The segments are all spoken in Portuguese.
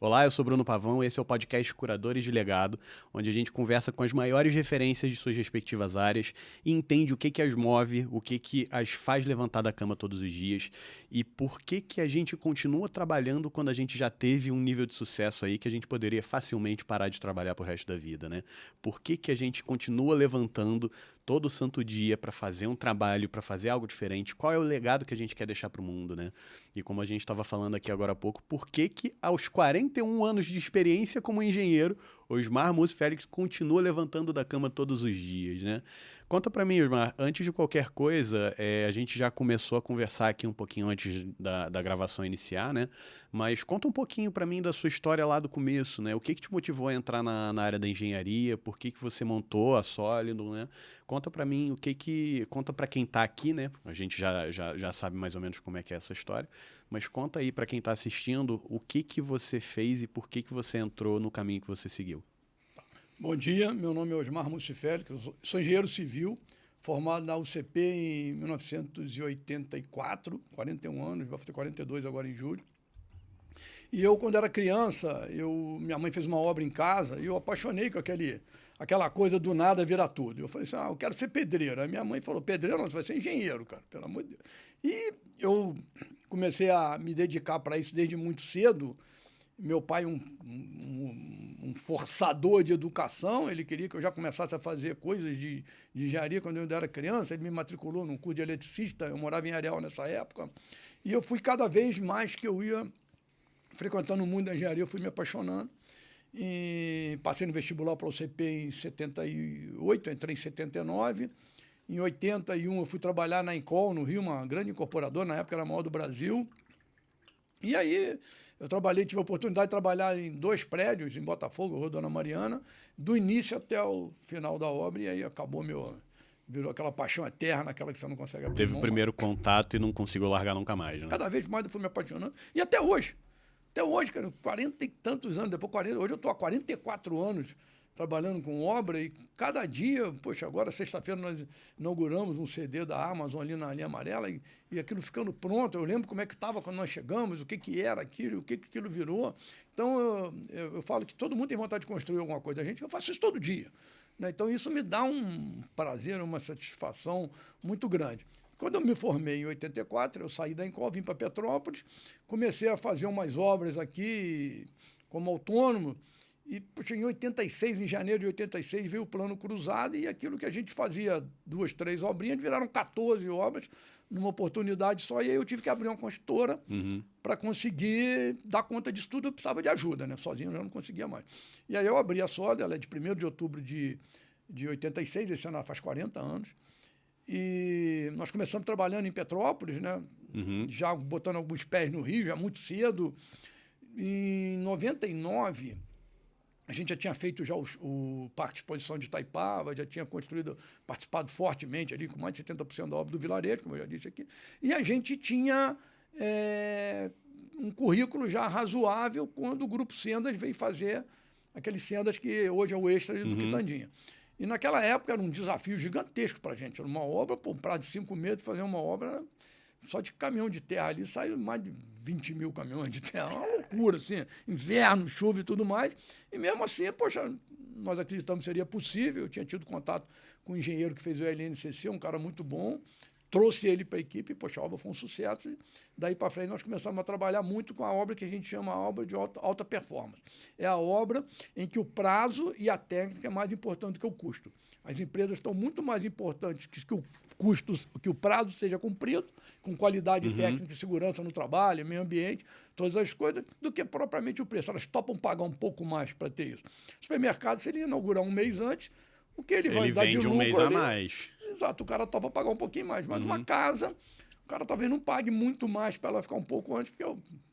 Olá, eu sou Bruno Pavão, esse é o podcast Curadores de Legado, onde a gente conversa com as maiores referências de suas respectivas áreas e entende o que as move, o que as faz levantar da cama todos os dias e por que a gente continua trabalhando quando a gente já teve um nível de sucesso aí que a gente poderia facilmente parar de trabalhar pro resto da vida, né? Por que a gente continua levantando todo santo dia para fazer um trabalho, para fazer algo diferente? Qual é o legado que a gente quer deixar pro mundo, né? E como a gente estava falando aqui agora há pouco, por que aos 41 anos de experiência como engenheiro, Osmar Múcio Félix continua levantando da cama todos os dias, né? Conta para mim, Osmar, antes de qualquer coisa, a gente já começou a conversar aqui um pouquinho antes da gravação iniciar, né? Mas conta um pouquinho para mim da sua história lá do começo, né? O que te motivou a entrar na área da engenharia? Por que você montou a Sólido, né? Conta para mim conta para quem tá aqui, né? A gente já sabe mais ou menos como é que é essa história, mas conta aí para quem tá assistindo o que você fez e por que você entrou no caminho que você seguiu. Bom dia, meu nome é Osmar Múcio Félix, eu sou engenheiro civil, formado na UCP em 1984, 41 anos, vai fazer 42 agora em julho. E eu, quando era criança, minha mãe fez uma obra em casa e eu apaixonei com aquela coisa do nada virar tudo. Eu falei assim, eu quero ser pedreiro. Aí minha mãe falou, pedreiro não, você vai ser engenheiro, cara, pelo amor de Deus. E eu comecei a me dedicar para isso desde muito cedo. Meu pai, um forçador de educação, ele queria que eu já começasse a fazer coisas de engenharia quando eu ainda era criança. Ele me matriculou num curso de eletricista, eu morava em Areal nessa época. E eu fui cada vez mais que eu ia frequentando o mundo da engenharia, eu fui me apaixonando. E passei no vestibular para o CP em 78, entrei em 79. Em 81 eu fui trabalhar na Encol, no Rio, uma grande incorporadora, na época era a maior do Brasil. E aí eu tive a oportunidade de trabalhar em 2 prédios, em Botafogo, Rua Dona Mariana, do início até o final da obra, e aí virou aquela paixão eterna, aquela que você não consegue abrir Teve mão. o primeiro contato e não conseguiu largar nunca mais, né? Cada vez mais eu fui me apaixonando, e até hoje. Até hoje, cara, 40 e tantos anos, depois 40, hoje eu estou há 44 anos trabalhando com obra e cada dia, poxa, agora sexta-feira nós inauguramos um CD da Amazon ali na linha amarela e aquilo ficando pronto. Eu lembro como é que estava quando nós chegamos, o que era aquilo, o que aquilo virou. Então, eu falo que todo mundo tem vontade de construir alguma coisa. Eu faço isso todo dia, né? Então, isso me dá um prazer, uma satisfação muito grande. Quando eu me formei em 84, eu saí da Encol, vim para Petrópolis, comecei a fazer umas obras aqui como autônomo. E puxa, em 86, em janeiro de 86, veio o Plano Cruzado e aquilo que a gente fazia 2, 3 obrinhas, viraram 14 obras numa oportunidade só. E aí eu tive que abrir uma construtora para conseguir dar conta disso tudo. Eu precisava de ajuda, né? Sozinho eu já não conseguia mais. E aí eu abri a Sólido, ela é de 1º de outubro de 86, esse ano ela faz 40 anos. E nós começamos trabalhando em Petrópolis, né? Já botando alguns pés no Rio, já muito cedo. Em 99... a gente já tinha feito já o Parque de Exposição de Itaipava, já tinha participado fortemente ali com mais de 70% da obra do vilarejo, como eu já disse aqui. E a gente tinha um currículo já razoável quando o Grupo Sendas veio fazer aqueles Sendas que hoje é o extra do Quitandinha. E naquela época era um desafio gigantesco para a gente. Era uma obra, um prazo de 5 meses, fazer uma obra só de caminhão de terra ali, saiu mais de 20 mil caminhões de terra. Uma loucura, assim, inverno, chuva e tudo mais. E mesmo assim, poxa, nós acreditamos que seria possível. Eu tinha tido contato com um engenheiro que fez o LNCC, um cara muito bom. Trouxe ele para a equipe, e, poxa, a obra foi um sucesso. E daí para frente nós começamos a trabalhar muito com a obra que a gente chama a obra de alta performance. É a obra em que o prazo e a técnica é mais importante do que o custo. As empresas estão muito mais importantes que o custo, que o prazo seja cumprido, com qualidade técnica e segurança no trabalho, meio ambiente, todas as coisas, do que propriamente o preço. Elas topam pagar um pouco mais para ter isso. O supermercado, se ele inaugurar um mês antes, o que ele vai dar de vende lucro um mês ali, a mais. Exato, o cara topa pagar um pouquinho mais. Mas uma casa, o cara talvez não pague muito mais para ela ficar um pouco antes, porque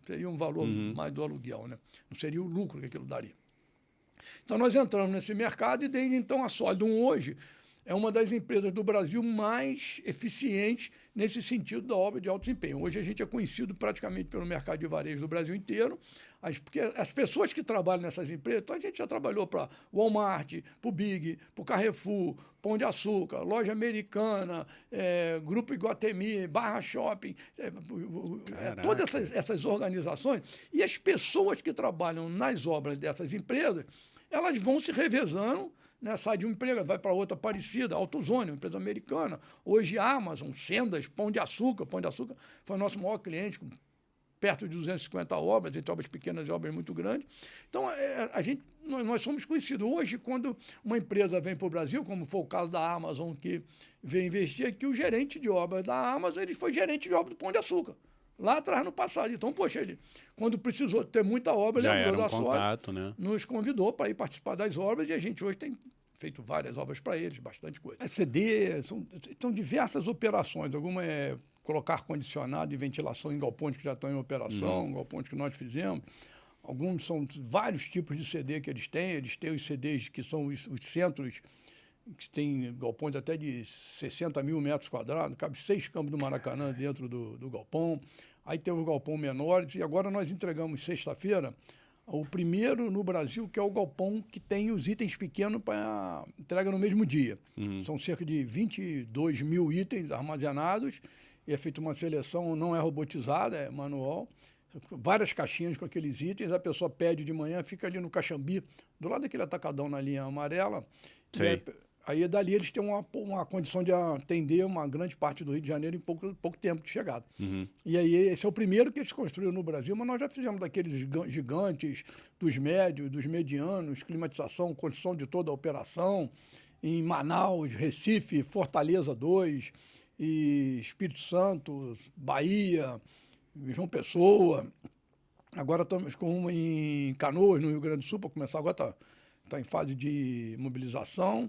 seria um valor mais do aluguel, né? Não seria o lucro que aquilo daria. Então nós entramos nesse mercado e desde então a Sólido hoje é uma das empresas do Brasil mais eficientes nesse sentido da obra de alto desempenho. Hoje a gente é conhecido praticamente pelo mercado de varejo do Brasil inteiro. Porque as pessoas que trabalham nessas empresas, então a gente já trabalhou para Walmart, para o Big, para o Carrefour, Pão de Açúcar, Loja Americana, Grupo Iguatemi, Barra Shopping, todas essas organizações. E as pessoas que trabalham nas obras dessas empresas, elas vão se revezando, né, sai de um emprego, vai para outra parecida, AutoZone, uma empresa americana, hoje Amazon, Sendas, Pão de Açúcar foi o nosso maior cliente, com perto de 250 obras, entre obras pequenas e obras muito grandes. Então, nós somos conhecidos. Hoje, quando uma empresa vem para o Brasil, como foi o caso da Amazon, que veio investir aqui, o gerente de obras da Amazon, ele foi gerente de obras do Pão de Açúcar, lá atrás, no passado. Então, poxa, ele, quando precisou ter muita obra, já lembrou era da contato, sorte, né? nos convidou para ir participar das obras, e a gente hoje tem feito várias obras para eles, bastante coisa. CD, são diversas operações. Alguma é colocar ar-condicionado e ventilação em galpões que já estão em operação, galpões que nós fizemos. Alguns são vários tipos de CD que eles têm. Eles têm os CDs que são os centros, que tem galpões até de 60 mil metros quadrados, cabe 6 campos do Maracanã dentro do galpão. Aí tem os galpões menores, e agora nós entregamos sexta-feira o primeiro no Brasil, que é o galpão que tem os itens pequenos para entrega no mesmo dia. São cerca de 22 mil itens armazenados, e é feita uma seleção, não é robotizada, é manual. Várias caixinhas com aqueles itens, a pessoa pede de manhã, fica ali no Caxambi, do lado daquele atacadão na linha amarela. Aí dali eles têm uma condição de atender uma grande parte do Rio de Janeiro em pouco tempo de chegada. E aí esse é o primeiro que eles construíram no Brasil, mas nós já fizemos daqueles gigantes, dos médios, dos medianos, climatização, condição de toda a operação, em Manaus, Recife, Fortaleza 2, e Espírito Santo, Bahia, João Pessoa. Agora estamos com uma em Canoas, no Rio Grande do Sul, para começar agora, está em fase de mobilização.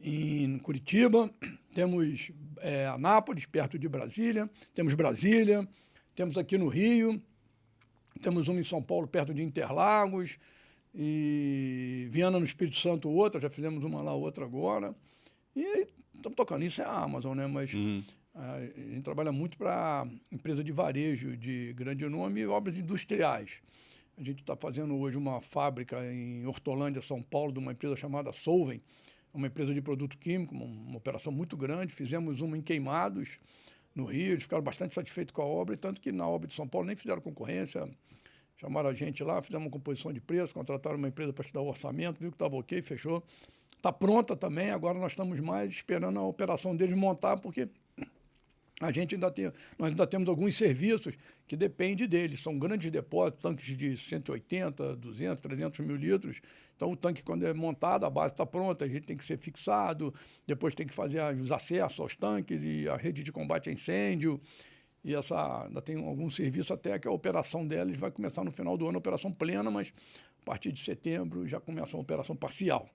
Em Curitiba, temos Anápolis, perto de Brasília, temos Brasília, temos aqui no Rio, temos uma em São Paulo, perto de Interlagos, e Viana, no Espírito Santo, outra, já fizemos uma lá, outra agora. E estamos tocando, isso é a Amazon, né? Mas a gente trabalha muito para empresa de varejo de grande nome e obras industriais. A gente está fazendo hoje uma fábrica em Hortolândia, São Paulo, de uma empresa chamada Solvay, uma empresa de produto químico, uma operação muito grande. Fizemos uma em Queimados, no Rio, eles ficaram bastante satisfeitos com a obra, tanto que na obra de São Paulo nem fizeram concorrência, chamaram a gente lá, fizemos uma composição de preço, contrataram uma empresa para estudar o orçamento, viu que estava ok, fechou. Está pronta também, agora nós estamos mais esperando a operação deles montar, porque nós ainda temos alguns serviços que dependem deles. São grandes depósitos, tanques de 180, 200, 300 mil litros. Então, o tanque, quando é montado, a base está pronta, a gente tem que ser fixado, depois tem que fazer os acessos aos tanques e a rede de combate a incêndio. E ainda tem algum serviço até que a operação deles vai começar no final do ano, a operação plena, mas a partir de setembro já começa a operação parcial.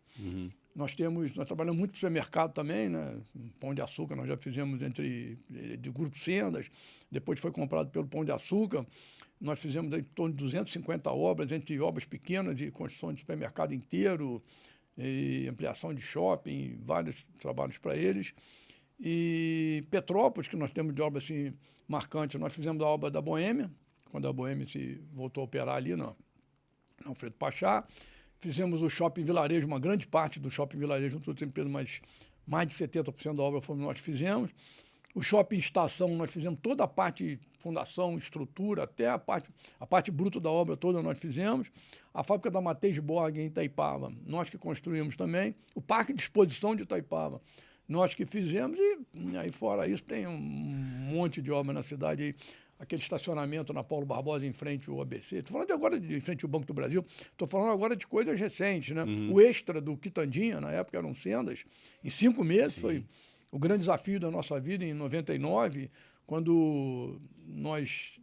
Nós trabalhamos muito no supermercado também, né? Pão de Açúcar nós já fizemos de Grupo Sendas, depois foi comprado pelo Pão de Açúcar. Nós fizemos em torno de 250 obras, entre obras pequenas e construção de supermercado inteiro, e ampliação de shopping, vários trabalhos para eles. E Petrópolis, que nós temos de obra assim, marcante, nós fizemos a obra da Boêmia, quando a Boêmia se voltou a operar ali na Alfredo Pachá. Fizemos o Shopping Vilarejo, uma grande parte do Shopping Vilarejo, junto com outras empresas, mas mais de 70% da obra fomos nós que fizemos. O Shopping Estação, nós fizemos toda a parte fundação, estrutura, até a parte bruta da obra toda nós fizemos. A fábrica da Mateus Borg em Itaipava, nós que construímos também. O Parque de Exposição de Itaipava, nós que fizemos. E aí fora isso tem um monte de obra na cidade aí. Aquele estacionamento na Paulo Barbosa em frente ao ABC. Estou falando agora de frente ao Banco do Brasil. Estou falando agora de coisas recentes, né? O Extra do Quitandinha, na época eram Sendas. Em 5 meses foi o grande desafio da nossa vida, em 99, quando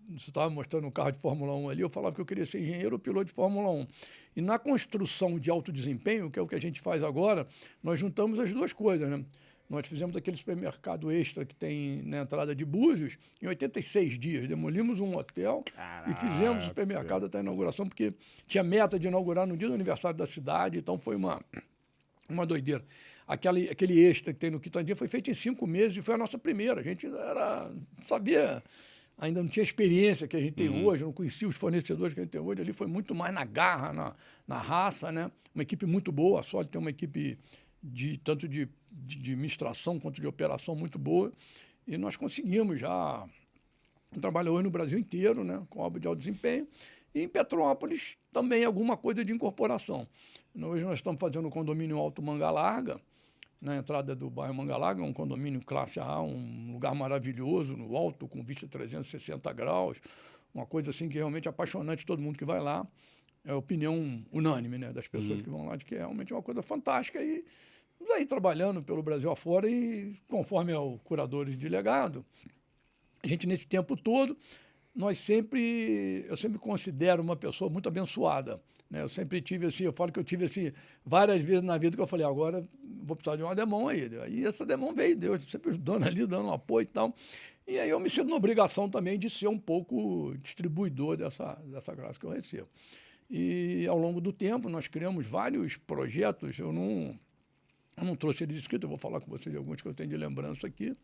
você estava mostrando um carro de Fórmula 1 ali, eu falava que eu queria ser engenheiro ou piloto de Fórmula 1. E na construção de alto desempenho, que é o que a gente faz agora, nós juntamos as duas coisas, né? Nós fizemos aquele supermercado Extra que tem na entrada de Búzios em 86 dias. Demolimos um hotel e fizemos o supermercado até a inauguração, porque tinha meta de inaugurar no dia do aniversário da cidade, então foi uma doideira. Aquele Extra que tem no Quitandinha foi feito em 5 meses e foi a nossa primeira. A gente sabia ainda não tinha a experiência que a gente tem hoje, eu não conhecia os fornecedores que a gente tem hoje, ali foi muito mais na garra, na raça, né? Uma equipe muito boa, a Sólid tem uma equipe tanto de administração quanto de operação muito boa, e nós conseguimos já trabalhar hoje no Brasil inteiro, né? Com obra de alto desempenho, e em Petrópolis também alguma coisa de incorporação. Hoje nós estamos fazendo o condomínio Alto Manga Larga, na entrada do bairro Manga Larga, um condomínio classe A, um lugar maravilhoso, no alto, com vista 360 graus, uma coisa assim que é realmente apaixonante, todo mundo que vai lá, é a opinião unânime, né, das pessoas que vão lá, de que é realmente uma coisa fantástica, e estamos aí trabalhando pelo Brasil afora, e conforme é o curadores de legado, a gente nesse tempo todo, eu sempre considero uma pessoa muito abençoada, né? Eu sempre tive assim, eu falo que eu tive assim, várias vezes na vida que eu falei, agora vou precisar de uma demão aí. Aí essa demão veio, Deus sempre ajudando ali, dando um apoio e tal. E aí eu me sinto na obrigação também de ser um pouco distribuidor dessa graça que eu recebo. E ao longo do tempo nós criamos vários projetos, eu não trouxe ele escrito, eu vou falar com vocês de alguns que eu tenho de lembrança aqui,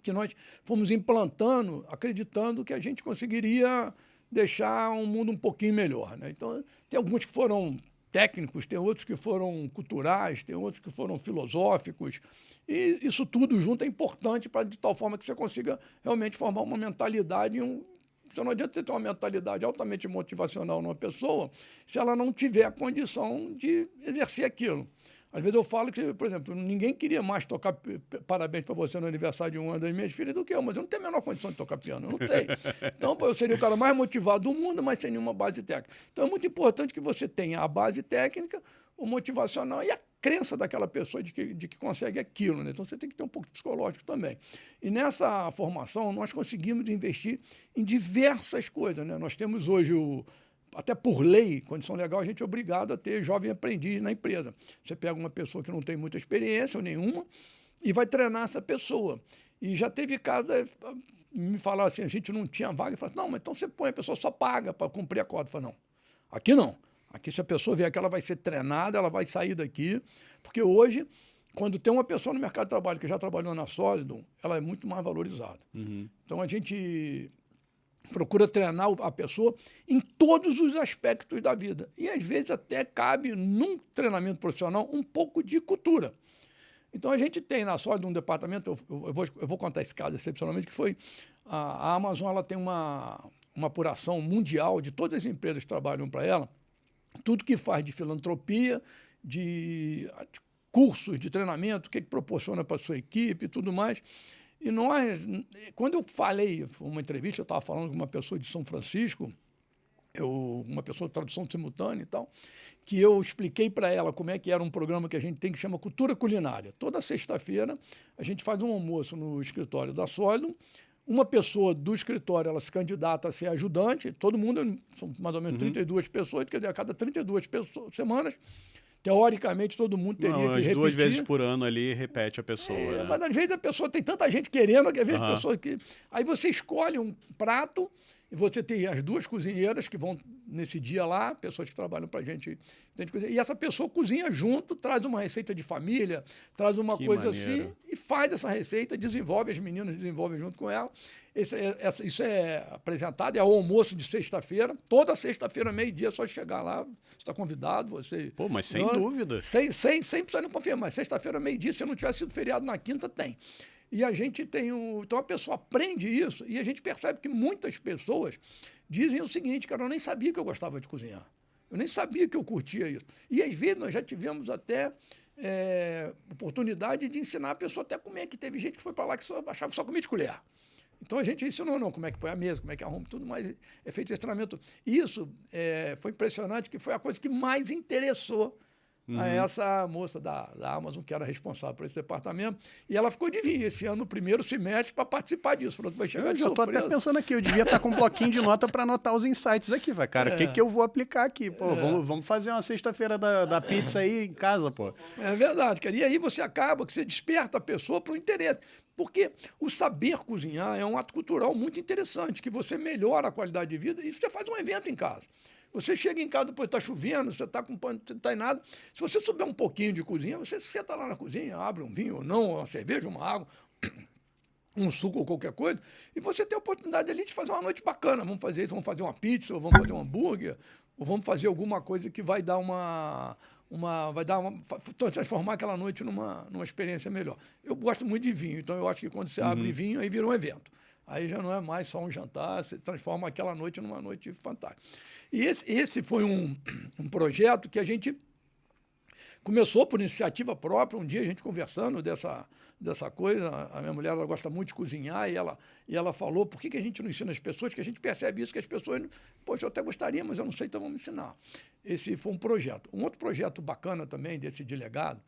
que nós fomos implantando, acreditando que a gente conseguiria deixar um mundo um pouquinho melhor, né? Então, tem alguns que foram técnicos, tem outros que foram culturais, tem outros que foram filosóficos, e isso tudo junto é importante para de tal forma que você consiga realmente formar uma mentalidade, Então, não adianta você ter uma mentalidade altamente motivacional numa pessoa se ela não tiver a condição de exercer aquilo. Às vezes eu falo que, por exemplo, ninguém queria mais tocar parabéns para você no aniversário de uma das minhas filhas do que eu, mas eu não tenho a menor condição de tocar piano, eu não sei. Então, eu seria o cara mais motivado do mundo, mas sem nenhuma base técnica. Então, é muito importante que você tenha a base técnica, o motivacional e a crença daquela pessoa de que consegue aquilo, né? Então, você tem que ter um pouco de psicológico também. E nessa formação, nós conseguimos investir em diversas coisas, né? Nós temos hoje até por lei, condição legal, a gente é obrigado a ter jovem aprendiz na empresa. Você pega uma pessoa que não tem muita experiência ou nenhuma e vai treinar essa pessoa. E já teve caso de me falar assim, a gente não tinha vaga, e fala, não, mas então você põe, a pessoa só paga para cumprir a cota. Eu falo, não, aqui não. Aqui se a pessoa vier aqui, ela vai ser treinada, ela vai sair daqui, porque hoje, quando tem uma pessoa no mercado de trabalho que já trabalhou na Sólido, ela é muito mais valorizada. Então a gente procura treinar a pessoa em todos os aspectos da vida. E, às vezes, até cabe, num treinamento profissional, um pouco de cultura. Então, a gente tem na Sólido um departamento, eu vou contar esse caso excepcionalmente, que foi a Amazon, ela tem uma apuração mundial de todas as empresas que trabalham para ela, tudo que faz de filantropia, de cursos de treinamento, o que proporciona para a sua equipe e tudo mais. E nós, quando eu falei, uma entrevista, eu estava falando com uma pessoa de São Francisco, uma pessoa de tradução simultânea e tal, que eu expliquei para ela como é que era um programa que a gente tem que chama Cultura Culinária. Toda sexta-feira a gente faz um almoço no escritório da Sólido, uma pessoa do escritório ela se candidata a ser ajudante, todo mundo, são mais ou menos 32 pessoas, quer dizer, a cada 32 semanas, teoricamente, todo mundo teria que repetir. 2 vezes por ano ali repete a pessoa. Né? Mas às vezes a pessoa tem tanta gente querendo, que às vezes a pessoa que... Aí você escolhe um prato e você tem as 2 cozinheiras que vão nesse dia lá, pessoas que trabalham para a gente. E essa pessoa cozinha junto, traz uma receita de família, traz uma coisa maneiro. Assim, e faz essa receita, desenvolve, as meninas desenvolvem junto com ela. Isso é apresentado, é o almoço de sexta-feira. Toda sexta-feira, meio-dia, é só chegar lá, você está convidado. Você, Pô, mas sem dúvida. Sem precisar não confirmar. Sexta-feira, meio-dia, se não tiver sido feriado na quinta, tem. E a gente tem Então a pessoa aprende isso e a gente percebe que muitas pessoas dizem o seguinte, cara, eu nem sabia que eu gostava de cozinhar. Eu nem sabia que eu curtia isso. E às vezes nós já tivemos até oportunidade de ensinar a pessoa até como é que teve gente que foi para lá que só achava que só comia de colher. Então a gente ensinou como é que põe a mesa, como é que arruma tudo mais, é feito esse treinamento. Isso foi impressionante, que foi a coisa que mais interessou a essa moça da Amazon, que era responsável por esse departamento, e ela ficou de vir esse ano, no primeiro semestre, para participar disso. Falou que vai chegar de surpresa. Eu já estou até pensando aqui, eu devia estar com um bloquinho de nota para anotar os insights aqui, vai, cara. O que eu vou aplicar aqui? Pô, vamos fazer uma sexta-feira da pizza aí em casa, pô. É verdade, cara. E aí você acaba que você desperta a pessoa para o interesse. Porque o saber cozinhar é um ato cultural muito interessante, que você melhora a qualidade de vida e você faz um evento em casa. Você chega em casa, depois está chovendo, você está com pano, não está em nada. Se você souber um pouquinho de cozinha, você senta lá na cozinha, abre um vinho ou não, uma cerveja, uma água, um suco ou qualquer coisa, e você tem a oportunidade ali de fazer uma noite bacana. Vamos fazer isso, vamos fazer uma pizza, ou vamos fazer um hambúrguer, ou vamos fazer alguma coisa que vai dar transformar aquela noite numa experiência melhor. Eu gosto muito de vinho, então eu acho que quando você abre vinho, aí vira um evento. Aí já não é mais só um jantar, você transforma aquela noite numa noite fantástica. E esse foi um projeto que a gente começou por iniciativa própria, um dia a gente conversando dessa coisa, a minha mulher ela gosta muito de cozinhar e ela falou, por que a gente não ensina as pessoas? Que a gente percebe isso, que as pessoas, poxa, eu até gostaria, mas eu não sei, então vamos ensinar. Esse foi um projeto. Um outro projeto bacana também desse delegado,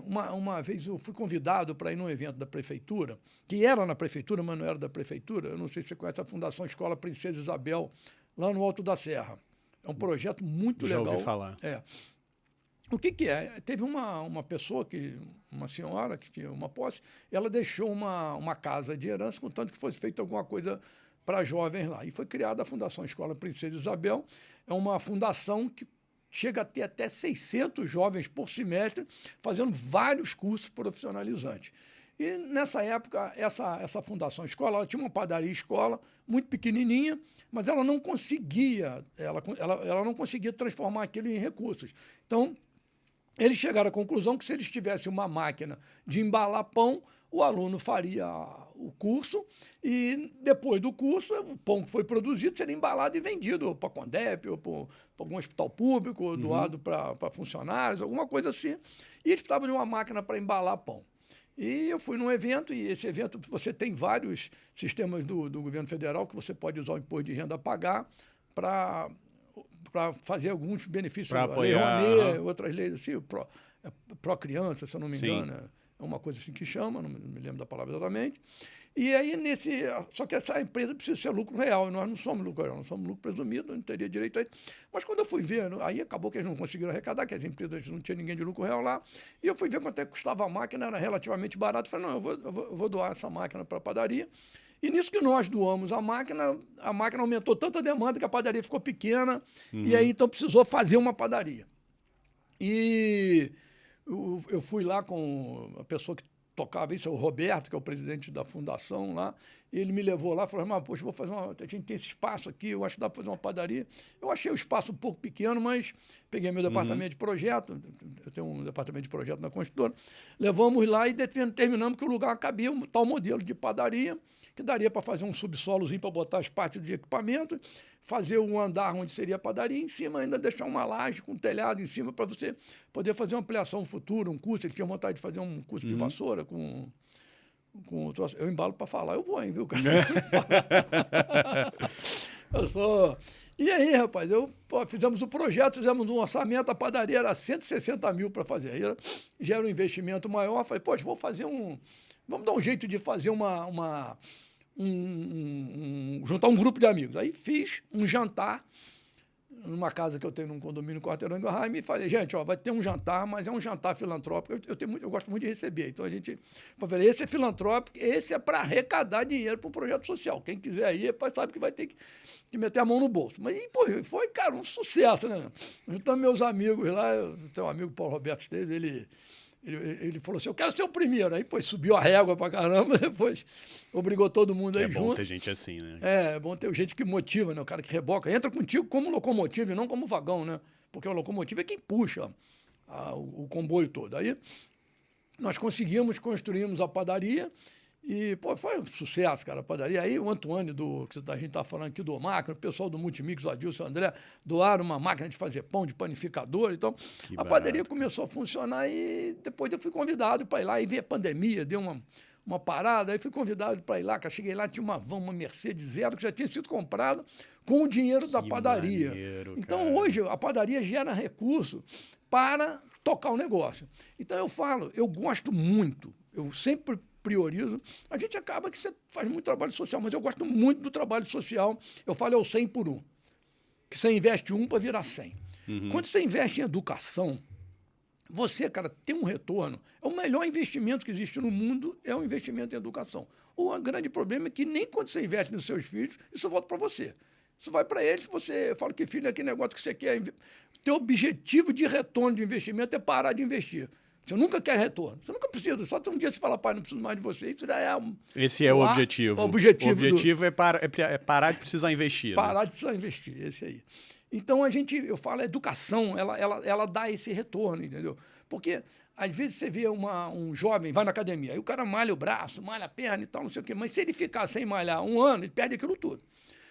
uma vez eu fui convidado para ir num evento da prefeitura, que era na prefeitura, mas não era da prefeitura, eu não sei se você conhece a Fundação Escola Princesa Isabel, lá no Alto da Serra. É um projeto muito legal. Já ouvi falar. O que é? Teve uma pessoa, uma senhora que tinha uma posse, ela deixou uma casa de herança, contanto que fosse feita alguma coisa para jovens lá. E foi criada a Fundação Escola Princesa Isabel. É uma fundação que chega a ter até 600 jovens por semestre, fazendo vários cursos profissionalizantes. E, nessa época, essa Fundação Escola, ela tinha uma padaria escola muito pequenininha, mas ela não conseguia, ela não conseguia transformar aquilo em recursos. Então, eles chegaram à conclusão que se eles tivessem uma máquina de embalar pão, o aluno faria o curso e, depois do curso, o pão que foi produzido seria embalado e vendido para a Condep, ou para algum hospital público, ou doado para funcionários, alguma coisa assim. E eles precisavam de uma máquina para embalar pão. E eu fui num evento, e esse evento você tem vários sistemas do governo federal que você pode usar o imposto de renda a pagar para fazer alguns benefícios. Para apoiar. Lei Rouanet, outras leis assim, pró-criança, se eu não me engano. É uma coisa assim que chama, não me lembro da palavra exatamente. E aí, só que essa empresa precisa ser lucro real, e nós não somos lucro real, nós somos lucro presumido, não teria direito a isso. Mas quando eu fui ver, aí acabou que eles não conseguiram arrecadar, que as empresas não tinha ninguém de lucro real lá, e eu fui ver quanto é que custava a máquina, era relativamente barato. Falei, não, eu vou doar essa máquina para a padaria. E nisso que nós doamos a máquina aumentou tanta demanda que a padaria ficou pequena, e aí então precisou fazer uma padaria. E eu fui lá com a pessoa que tocava isso, é o Roberto, que é o presidente da fundação lá, e ele me levou lá e falou, mas, poxa, a gente tem esse espaço aqui, eu acho que dá para fazer uma padaria. Eu achei o espaço um pouco pequeno, mas peguei meu departamento de projeto, eu tenho um departamento de projeto na construtora, levamos lá e determinamos que o lugar cabia um tal modelo de padaria, que daria para fazer um subsolozinho para botar as partes de equipamento, fazer um andar onde seria a padaria, em cima ainda deixar uma laje com um telhado em cima para você poder fazer uma ampliação futura, um curso. Ele tinha vontade de fazer um curso de vassoura com eu embalo para falar, eu vou, hein, viu, cara? Eu sou... E aí, rapaz, fizemos o projeto, fizemos um orçamento, a padaria era 160 mil para fazer. Aí já era um investimento maior, falei, poxa, vamos dar um jeito de fazer juntar um grupo de amigos. Aí fiz um jantar numa casa que eu tenho num condomínio Quarteirão do Raime e falei, gente, vai ter um jantar, mas é um jantar filantrópico, eu gosto muito de receber. Então eu falei, esse é filantrópico, esse é para arrecadar dinheiro para um projeto social. Quem quiser ir, sabe que vai ter que meter a mão no bolso. Mas foi, cara, um sucesso, né? Juntando meus amigos lá, eu tenho um amigo, Paulo Roberto Esteves, ele falou assim, eu quero ser o primeiro. Aí, subiu a régua pra caramba, depois obrigou todo mundo aí junto. É bom ter gente assim, né? É bom ter gente que motiva, né? O cara que reboca. Entra contigo como locomotiva e não como vagão, né? Porque o locomotivo é quem puxa o comboio todo. Aí, nós construímos a padaria e, foi um sucesso, cara, a padaria. Aí, o Antônio, que a gente tá falando aqui do máquina, o pessoal do Multimix, o Adilson, o André, doaram uma máquina de fazer pão, de panificador. Então, a padaria começou a funcionar e depois eu fui convidado para ir lá e ver a pandemia, deu uma parada, aí fui convidado para ir lá, que eu cheguei lá, tinha uma van, uma Mercedes zero, que já tinha sido comprada com o dinheiro da padaria. Maneiro, então, cara. Hoje, a padaria gera recurso para tocar o negócio. Então, eu falo, eu gosto muito, eu sempre priorizo. A gente acaba que você faz muito trabalho social, mas eu gosto muito do trabalho social. Eu falo, é o 100 por 1. Que você investe 1 para virar 100. Quando você investe em educação, você, cara, tem um retorno. É o melhor investimento que existe no mundo, é o investimento em educação. O grande problema é que nem quando você investe nos seus filhos, isso volta para você. Isso vai para eles, eu falo que filho é aquele negócio que você quer. Teu objetivo de retorno de investimento é parar de investir. Você nunca quer retorno. Você nunca precisa. Só tem um dia você fala, pai, não preciso mais de você. Isso já é Esse é o objetivo. O objetivo é parar de precisar investir. Parar de precisar investir, esse aí. Então, eu falo, a educação, ela dá esse retorno, entendeu? Porque, às vezes, você vê um jovem, vai na academia, aí o cara malha o braço, malha a perna e tal, não sei o quê. Mas se ele ficar sem malhar 1 ano, ele perde aquilo tudo.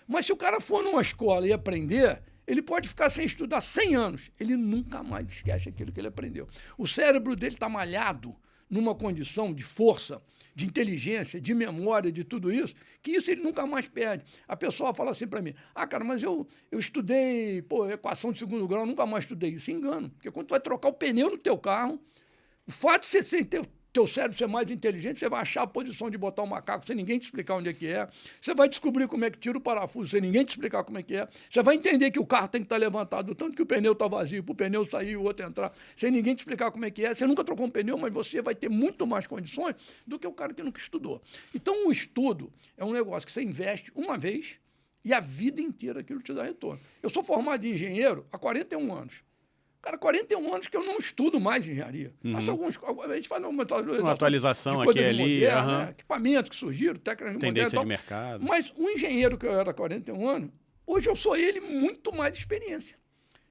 Mas se o cara for numa escola e aprender, ele pode ficar sem estudar 100 anos. Ele nunca mais esquece aquilo que ele aprendeu. O cérebro dele está malhado numa condição de força, de inteligência, de memória, de tudo isso, que isso ele nunca mais perde. A pessoa fala assim para mim, cara, mas eu estudei equação de segundo grau, nunca mais estudei isso. Engano, porque quando tu vai trocar o pneu no teu carro, o fato de você ser teu cérebro ser mais inteligente, você vai achar a posição de botar o macaco sem ninguém te explicar onde é que é. Você vai descobrir como é que tira o parafuso sem ninguém te explicar como é que é. Você vai entender que o carro tem que estar levantado, tanto que o pneu está vazio, para o pneu sair e o outro entrar, sem ninguém te explicar como é que é. Você nunca trocou um pneu, mas você vai ter muito mais condições do que o cara que nunca estudou. Então, o estudo é um negócio que você investe uma vez e a vida inteira aquilo te dá retorno. Eu sou formado em engenheiro há 41 anos. Cara, 41 anos que eu não estudo mais engenharia. Faço a gente faz uma atualização aqui e ali. Modernas, equipamentos que surgiram, técnicas tendência modernas. De mercado. Mas o engenheiro que eu era há 41 anos, hoje eu sou ele muito mais experiência.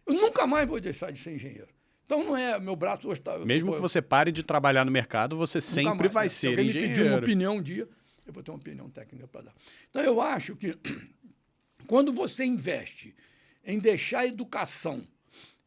Eu nunca mais vou deixar de ser engenheiro. Então não é meu braço hoje está... Mesmo que você pare de trabalhar no mercado, você sempre vai ser engenheiro. Se alguém me pedir uma opinião um dia, eu vou ter uma opinião técnica para dar. Então eu acho que quando você investe em deixar a educação,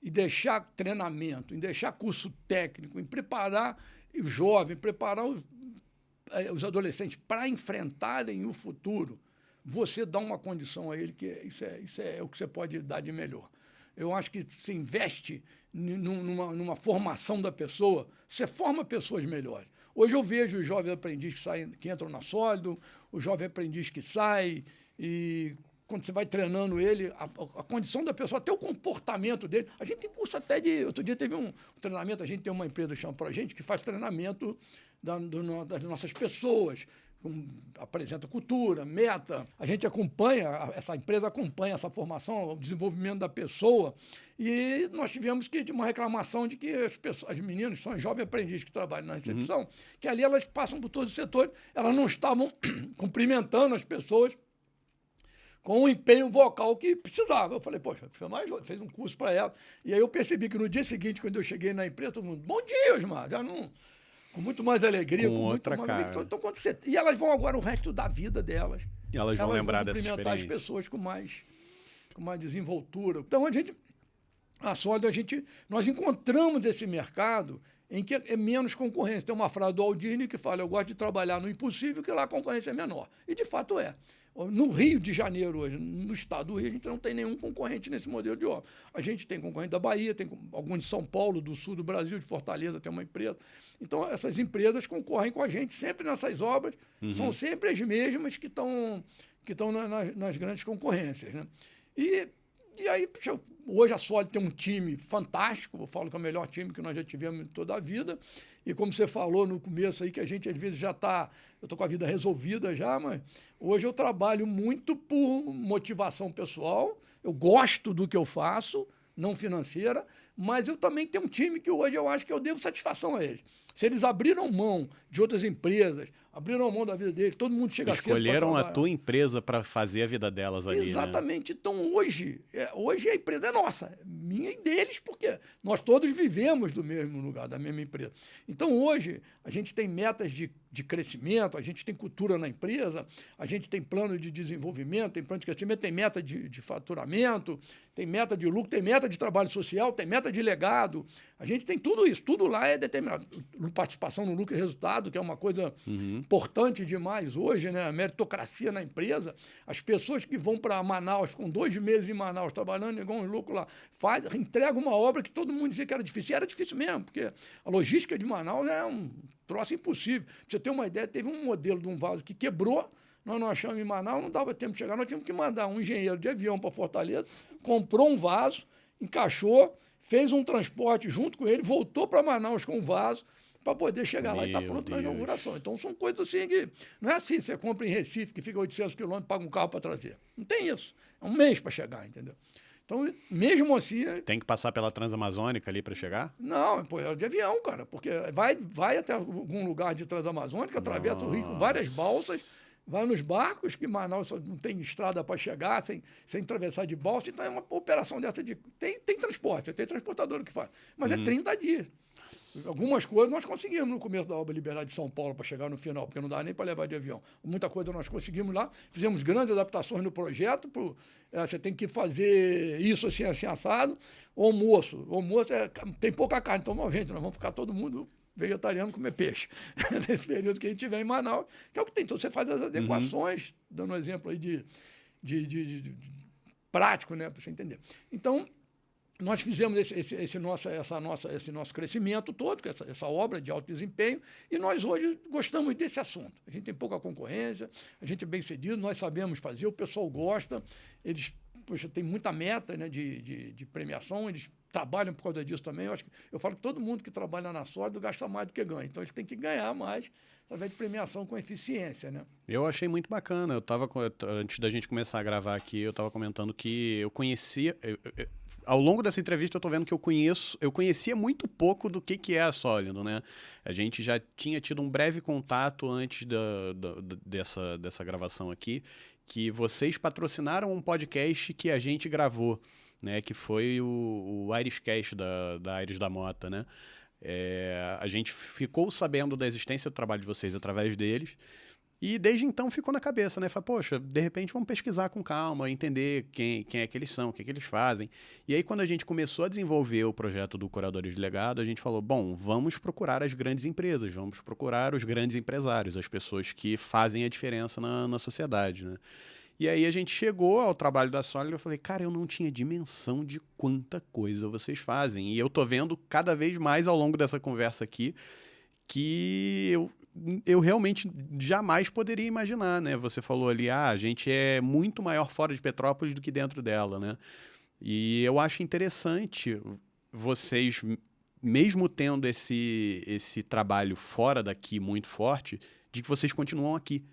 e deixar treinamento, em deixar curso técnico, em preparar o jovem, preparar os adolescentes para enfrentarem o futuro, você dá uma condição a ele que isso é o que você pode dar de melhor. Eu acho que se investe numa formação da pessoa, você forma pessoas melhores. Hoje eu vejo os jovens aprendizes que entram na Sólido, o jovem aprendiz que sai e... Quando você vai treinando ele, a condição da pessoa, até o comportamento dele. A gente tem curso até de... Outro dia teve um treinamento, a gente tem uma empresa que chama pra gente, que faz treinamento das nossas pessoas, apresenta cultura, meta. A gente acompanha, essa empresa acompanha essa formação, o desenvolvimento da pessoa. E nós tivemos que uma reclamação de que as meninas, são jovens aprendizes que trabalham na recepção, que ali elas passam por todos os setores, elas não estavam cumprimentando as pessoas com o empenho vocal que precisava. Eu falei, poxa, fez um curso para ela. E aí eu percebi que no dia seguinte, quando eu cheguei na empresa, todo mundo, bom dia, Osmar, já não... Com muito mais alegria, com muito mais... Então, quando você... E elas vão agora o resto da vida delas. E elas vão lembrar dessa experiência. Cumprimentar as pessoas com mais desenvoltura. Então, a Sólido, nós encontramos esse mercado em que é menos concorrência. Tem uma frase do Walt Disney que fala, eu gosto de trabalhar no impossível, que lá a concorrência é menor. E, de fato, é. No Rio de Janeiro, hoje, no estado do Rio, a gente não tem nenhum concorrente nesse modelo de obra. A gente tem concorrente da Bahia, tem alguns de São Paulo, do sul do Brasil, de Fortaleza, tem uma empresa. Então, essas empresas concorrem com a gente sempre nessas obras, são sempre as mesmas que estão nas grandes concorrências, né? E aí, hoje a Sólido tem um time fantástico, eu falo que é o melhor time que nós já tivemos em toda a vida, e como você falou no começo aí, que a gente às vezes eu estou com a vida resolvida já, mas hoje eu trabalho muito por motivação pessoal, eu gosto do que eu faço, não financeira, mas eu também tenho um time que hoje eu acho que eu devo satisfação a eles. Se eles abriram mão de outras empresas, abriram mão da vida deles, todo mundo chega cedo para trabalhar. Escolheram a tua empresa para fazer a vida delas ali, exatamente. Né? Então, hoje a empresa é nossa, minha e deles, porque nós todos vivemos do mesmo lugar, da mesma empresa. Então, hoje, a gente tem metas de crescimento, a gente tem cultura na empresa, a gente tem plano de desenvolvimento, tem plano de crescimento, tem meta de faturamento, tem meta de lucro, tem meta de trabalho social, tem meta de legado. A gente tem tudo isso, tudo lá é determinado. Participação no lucro e resultado, que é uma coisa importante demais hoje, né? A meritocracia na empresa. As pessoas que vão para Manaus, com 2 meses em Manaus, trabalhando igual um louco lá, entrega uma obra que todo mundo dizia que era difícil. E era difícil mesmo, porque a logística de Manaus é um troço impossível. Pra você ter uma ideia, teve um modelo de um vaso que quebrou, nós não achamos em Manaus, não dava tempo de chegar, nós tínhamos que mandar um engenheiro de avião para Fortaleza, comprou um vaso, encaixou, fez um transporte junto com ele, voltou para Manaus com o vaso, para poder chegar lá e estar pronto na inauguração. Então, são coisas assim que... Não é assim, você compra em Recife, que fica 800 quilômetros, paga um carro para trazer. Não tem isso. É um mês para chegar, entendeu? Então, mesmo assim... Tem que passar pela Transamazônica ali para chegar? Não, pô, é de avião, cara, porque vai até algum lugar de Transamazônica, atravessa o rio com várias balsas, vai nos barcos, que Manaus não tem estrada para chegar sem atravessar de balsa, então é uma operação dessa de... Tem transporte, tem transportador que faz, mas é 30 dias. Algumas coisas nós conseguimos no começo da obra liberar de São Paulo para chegar no final, porque não dá nem para levar de avião. Muita coisa nós conseguimos lá, fizemos grandes adaptações no projeto. Você tem que fazer isso assim, assim, assado. Almoço tem pouca carne, então, gente, nós vamos ficar todo mundo vegetariano, comer peixe. Nesse período que a gente tiver em Manaus, que é o que tem. Então, você faz as adequações, dando um exemplo aí de prático, né, para você entender. Então, nós fizemos esse nosso crescimento todo, essa obra de alto desempenho, e nós hoje gostamos desse assunto. A gente tem pouca concorrência, a gente é bem cedido, nós sabemos fazer, o pessoal gosta, eles têm muita meta, né, de premiação, eles trabalham por causa disso também. Eu falo que todo mundo que trabalha na Sólido gasta mais do que ganha, então eles têm que ganhar mais através de premiação com eficiência, né? Eu achei muito bacana. Antes da gente começar a gravar aqui, eu estava comentando que eu conhecia... Ao longo dessa entrevista eu estou vendo que eu conhecia muito pouco do que é a Sólido, né? A gente já tinha tido um breve contato antes dessa gravação aqui, que vocês patrocinaram um podcast que a gente gravou, né? Que foi o Irishcast da Iris da Mota, né? A gente ficou sabendo da existência do trabalho de vocês através deles. E desde então ficou na cabeça, né? Falei, poxa, de repente vamos pesquisar com calma, entender quem é que eles são, o que eles fazem. E aí, quando a gente começou a desenvolver o projeto do Curadores de Legado, a gente falou, bom, vamos procurar as grandes empresas, vamos procurar os grandes empresários, as pessoas que fazem a diferença na sociedade, né? E aí a gente chegou ao trabalho da Sólido e eu falei, cara, eu não tinha dimensão de quanta coisa vocês fazem. E eu tô vendo cada vez mais ao longo dessa conversa aqui que eu realmente jamais poderia imaginar, né? Você falou ali, a gente é muito maior fora de Petrópolis do que dentro dela, né? E eu acho interessante vocês, mesmo tendo esse trabalho fora daqui muito forte, de que vocês continuam aqui,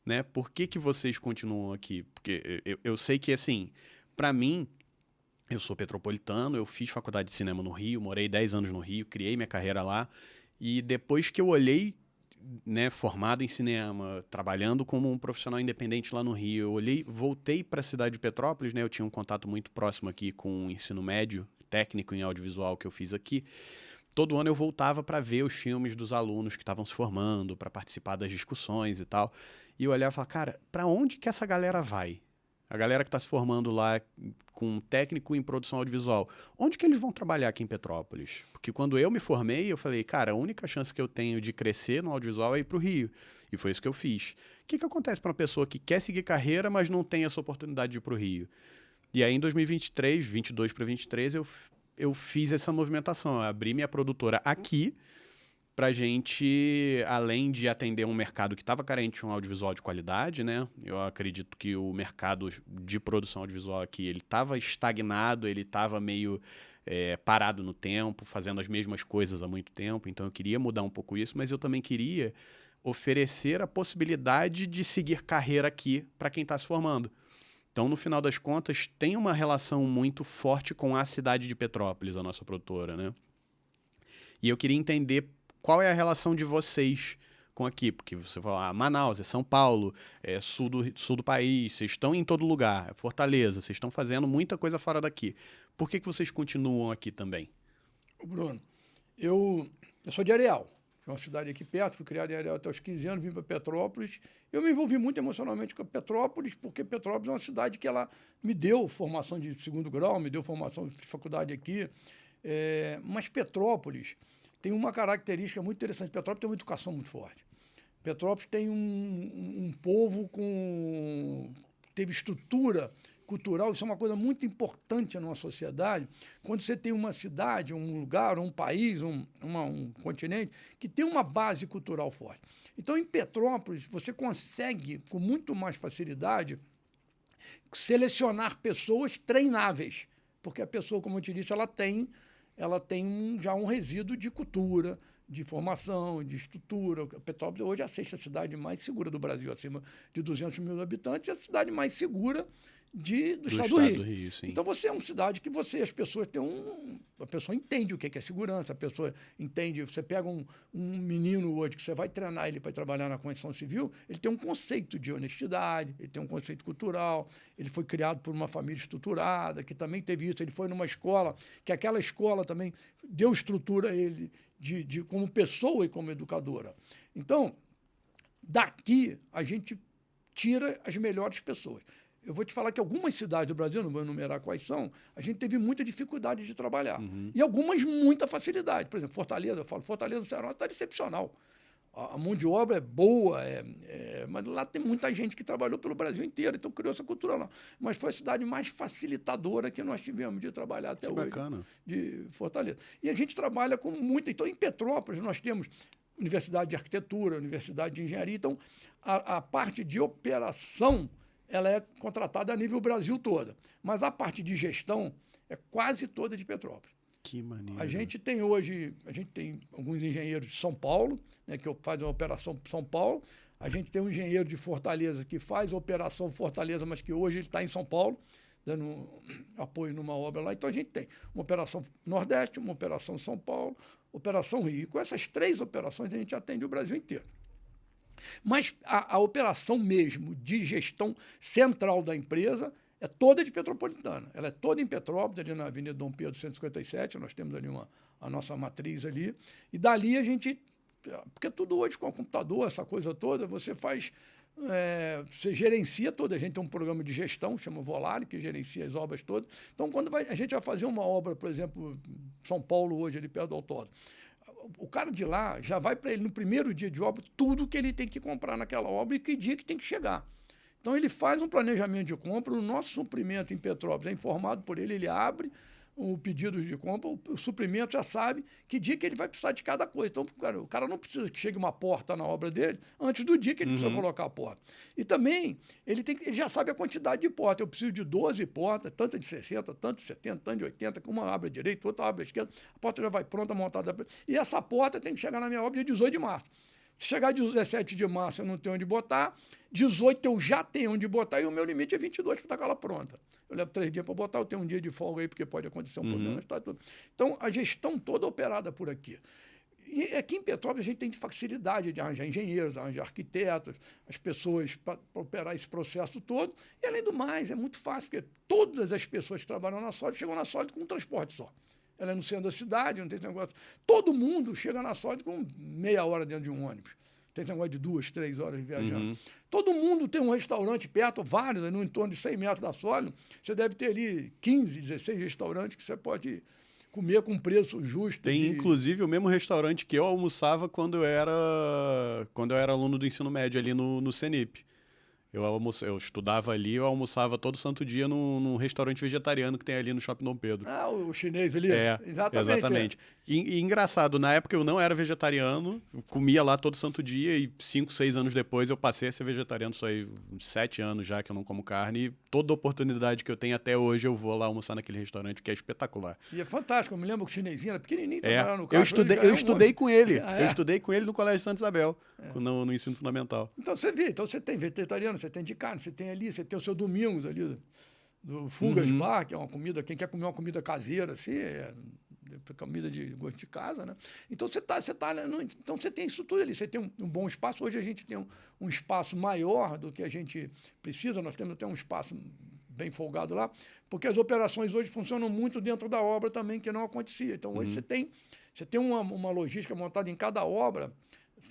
né? Por que vocês continuam aqui? Porque eu sei que, assim, para mim, eu sou petropolitano, eu fiz faculdade de cinema no Rio, morei 10 anos no Rio, criei minha carreira lá, e depois que eu olhei, né, formado em cinema, trabalhando como um profissional independente lá no Rio, eu voltei para a cidade de Petrópolis, né, eu tinha um contato muito próximo aqui com o ensino médio, técnico em audiovisual que eu fiz aqui. Todo ano eu voltava para ver os filmes dos alunos que estavam se formando, para participar das discussões e tal, e eu olhava e falava, cara, para onde que essa galera vai? A galera que está se formando lá com técnico em produção audiovisual, onde que eles vão trabalhar aqui em Petrópolis? Porque quando eu me formei, eu falei, cara, a única chance que eu tenho de crescer no audiovisual é ir para o Rio. E foi isso que eu fiz. O que acontece para uma pessoa que quer seguir carreira, mas não tem essa oportunidade de ir para o Rio? E aí, em 2023, 22 para 23, eu fiz essa movimentação. Eu abri minha produtora aqui, para a gente, além de atender um mercado que estava carente de um audiovisual de qualidade, né? Eu acredito que o mercado de produção audiovisual aqui, ele estava estagnado, ele estava meio parado no tempo, fazendo as mesmas coisas há muito tempo, então eu queria mudar um pouco isso, mas eu também queria oferecer a possibilidade de seguir carreira aqui para quem está se formando. Então, no final das contas, tem uma relação muito forte com a cidade de Petrópolis, a nossa produtora, né? E eu queria entender qual é a relação de vocês com aqui? Porque você fala, Manaus, é São Paulo, é sul do país, vocês estão em todo lugar, é Fortaleza, vocês estão fazendo muita coisa fora daqui. Por que vocês continuam aqui também? Bruno, eu sou de Areal, que é uma cidade aqui perto, fui criado em Areal até os 15 anos, vim para Petrópolis. Eu me envolvi muito emocionalmente com Petrópolis, porque Petrópolis é uma cidade que ela me deu formação de segundo grau, me deu formação de faculdade aqui, mas Petrópolis tem uma característica muito interessante. Petrópolis tem uma educação muito forte. Petrópolis tem um povo teve estrutura cultural, isso é uma coisa muito importante numa sociedade. Quando você tem uma cidade, um lugar, um país, um continente, que tem uma base cultural forte. Então, em Petrópolis, você consegue, com muito mais facilidade, selecionar pessoas treináveis, porque a pessoa, como eu te disse, ela tem já um resíduo de cultura, de formação, de estrutura. Petrópolis hoje é a 6ª cidade mais segura do Brasil, acima de 200 mil habitantes, é a cidade mais segura do estado do Rio. Então você é uma cidade que as pessoas têm a pessoa entende o que é segurança, a pessoa entende, você pega um menino hoje que você vai treinar ele para trabalhar na construção civil, ele tem um conceito de honestidade, ele tem um conceito cultural, ele foi criado por uma família estruturada, que também teve isso, ele foi numa escola, que aquela escola também deu estrutura a ele como pessoa e como educadora. Então, daqui a gente tira as melhores pessoas. Eu vou te falar que algumas cidades do Brasil, não vou enumerar quais são, a gente teve muita dificuldade de trabalhar. E algumas muita facilidade. Por exemplo, Fortaleza, eu falo, Fortaleza é uma cidade excepcional. A mão de obra é boa, mas lá tem muita gente que trabalhou pelo Brasil inteiro, então criou essa cultura lá. Mas foi a cidade mais facilitadora que nós tivemos de trabalhar até hoje. Bacana. De Fortaleza. E a gente trabalha com muita. Então, em Petrópolis, nós temos Universidade de Arquitetura, Universidade de Engenharia. Então, a parte de operação ela é contratada a nível Brasil toda. Mas a parte de gestão é quase toda de Petrópolis. Que maneiro. A gente tem alguns engenheiros de São Paulo, né, que fazem a operação São Paulo. A gente tem um engenheiro de Fortaleza que faz a operação Fortaleza, mas que hoje ele está em São Paulo, dando apoio numa obra lá. Então a gente tem uma operação Nordeste, uma operação São Paulo, operação Rio. E com essas 3 operações a gente atende o Brasil inteiro. Mas a operação mesmo de gestão central da empresa é toda de Petropolitana. Ela é toda em Petrópolis, ali na Avenida Dom Pedro 157, nós temos ali a nossa matriz ali. E dali a gente... Porque tudo hoje com o computador, essa coisa toda, você faz... você gerencia toda. A gente tem um programa de gestão, chama Volare, que gerencia as obras todas. Então, quando a gente vai fazer uma obra, por exemplo, São Paulo hoje, ali perto do autódromo, o cara de lá já vai para ele, no primeiro dia de obra, tudo que ele tem que comprar naquela obra e que dia que tem que chegar. Então, ele faz um planejamento de compra, o nosso suprimento em Petrópolis é informado por ele, ele abre o pedido de compra, o suprimento já sabe que dia que ele vai precisar de cada coisa. Então, o cara não precisa que chegue uma porta na obra dele antes do dia que ele precisa colocar a porta. E também, ele já sabe a quantidade de portas. Eu preciso de 12 portas, tanto de 60, tanto de 70, tanto de 80, uma abre à direita, outra abre à esquerda, a porta já vai pronta, montada. E essa porta tem que chegar na minha obra dia 18 de março. Se chegar dia 17 de março eu não tenho onde botar, 18 eu já tenho onde botar e o meu limite é 22 para estar ela pronta. Eu levo 3 dias para botar, eu tenho um dia de folga aí, porque pode acontecer um problema. Então, a gestão toda operada por aqui. E aqui em Petrópolis a gente tem facilidade de arranjar engenheiros, arranjar arquitetos, as pessoas para operar esse processo todo. E, além do mais, é muito fácil, porque todas as pessoas que trabalham na Sólid chegam na Sólid com um transporte só. Ela é no centro da cidade, não tem esse negócio. Todo mundo chega na Sólid com meia hora dentro de um ônibus. Tem esse negócio de 2, 3 horas viajando. Todo mundo tem um restaurante perto, vários, no entorno de 100 metros da Sólid. Você deve ter ali 15, 16 restaurantes que você pode comer com preço justo. Tem, inclusive, o mesmo restaurante que eu almoçava quando eu era aluno do ensino médio ali no CENIP. Eu estudava ali, eu almoçava todo santo dia num restaurante vegetariano que tem ali no Shopping Dom Pedro. Ah, o chinês ali? Exatamente. E engraçado, na época eu não era vegetariano, eu comia lá todo santo dia e 5, 6 anos depois eu passei a ser vegetariano, só aí uns 7 anos já que eu não como carne, e toda oportunidade que eu tenho até hoje eu vou lá almoçar naquele restaurante, que é espetacular. E é fantástico, eu me lembro que o chinesinho era pequenininho, trabalhava no carro. Eu estudei com ele, eu estudei com ele no Colégio Santa Isabel, no ensino fundamental. Então você vê, você tem vegetariano, você tem de carne, você tem ali, você tem o seu Domingos ali, do Fugas Bar, que é uma comida, quem quer comer uma comida caseira, assim, comida de gosto de casa, né? Então então você tem isso tudo ali, você tem um bom espaço. Hoje a gente tem um espaço maior do que a gente precisa, nós temos até um espaço bem folgado lá, porque as operações hoje funcionam muito dentro da obra também, que não acontecia. Então hoje você tem uma logística montada em cada obra.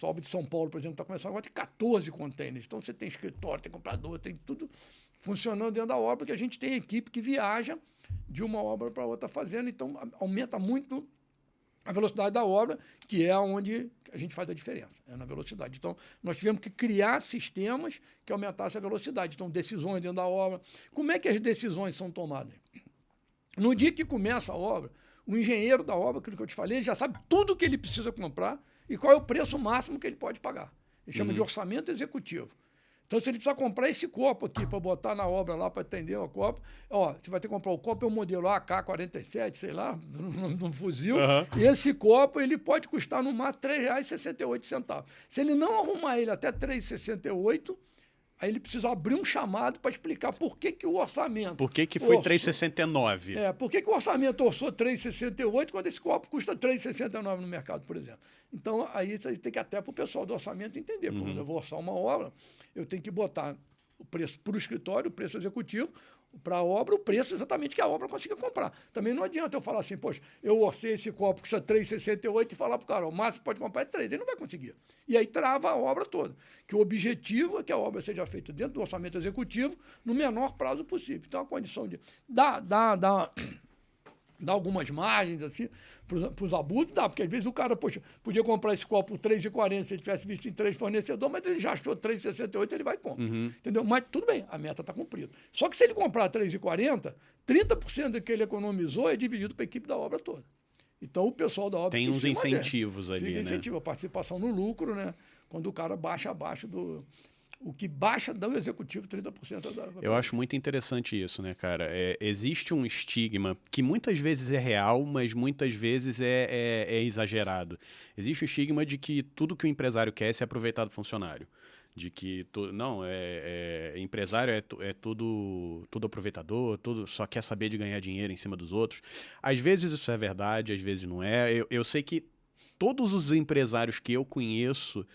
A obra de São Paulo, por exemplo, está começando agora, tem 14 containers. Então você tem escritório, tem comprador, tem tudo funcionando dentro da obra, porque a gente tem equipe que viaja de uma obra para outra fazendo, então aumenta muito a velocidade da obra, que é onde a gente faz a diferença, é na velocidade. Então, nós tivemos que criar sistemas que aumentassem a velocidade. Então, decisões dentro da obra. Como é que as decisões são tomadas? No dia que começa a obra, o engenheiro da obra, aquilo que eu te falei, ele já sabe tudo que ele precisa comprar e qual é o preço máximo que ele pode pagar. Ele chama de orçamento executivo. Então, se ele precisar comprar esse copo aqui para botar na obra lá para atender o copo, você vai ter que comprar o copo, é o modelo AK-47, sei lá, num fuzil. E esse copo ele pode custar no máximo R$ 3,68. Se ele não arrumar ele até R$ 3,68, Aí ele precisa abrir um chamado para explicar por que, que o orçamento... Por que foi 3,69? Por que, que o orçamento orçou 3,68 quando esse copo custa 3,69 no mercado, por exemplo? Então, aí tem que até para o pessoal do orçamento entender. Quando eu vou orçar uma obra, eu tenho que botar o preço para o escritório, o preço executivo, para a obra, o preço exatamente que a obra consiga comprar. Também não adianta eu falar assim, poxa, eu orcei esse copo, custa 3,68 e falar para o cara, o máximo pode comprar é 3. Ele não vai conseguir. E aí trava a obra toda. Que o objetivo é que a obra seja feita dentro do orçamento executivo no menor prazo possível. Então, a condição de dá algumas margens assim, para os abusos, dá, porque às vezes o cara, poxa, podia comprar esse copo por 3,40 se ele tivesse visto em 3 fornecedores, mas ele já achou 3,68, ele vai e compra. Entendeu? Mas tudo bem, a meta está cumprida. Só que se ele comprar 3,40, 30% do que ele economizou é dividido para a equipe da obra toda. Então o pessoal da obra tem uns incentivos ali, né? Incentivo, a participação no lucro, né? Quando o cara baixa abaixo do... O que baixa do executivo, 30% da... Eu acho muito interessante isso, né, cara? Existe um estigma que muitas vezes é real, mas muitas vezes é exagerado. Existe o estigma de que tudo que o empresário quer é se aproveitar do funcionário. De que empresário é tudo aproveitador, só quer saber de ganhar dinheiro em cima dos outros. Às vezes isso é verdade, às vezes não é. Eu sei que todos os empresários que eu conheço,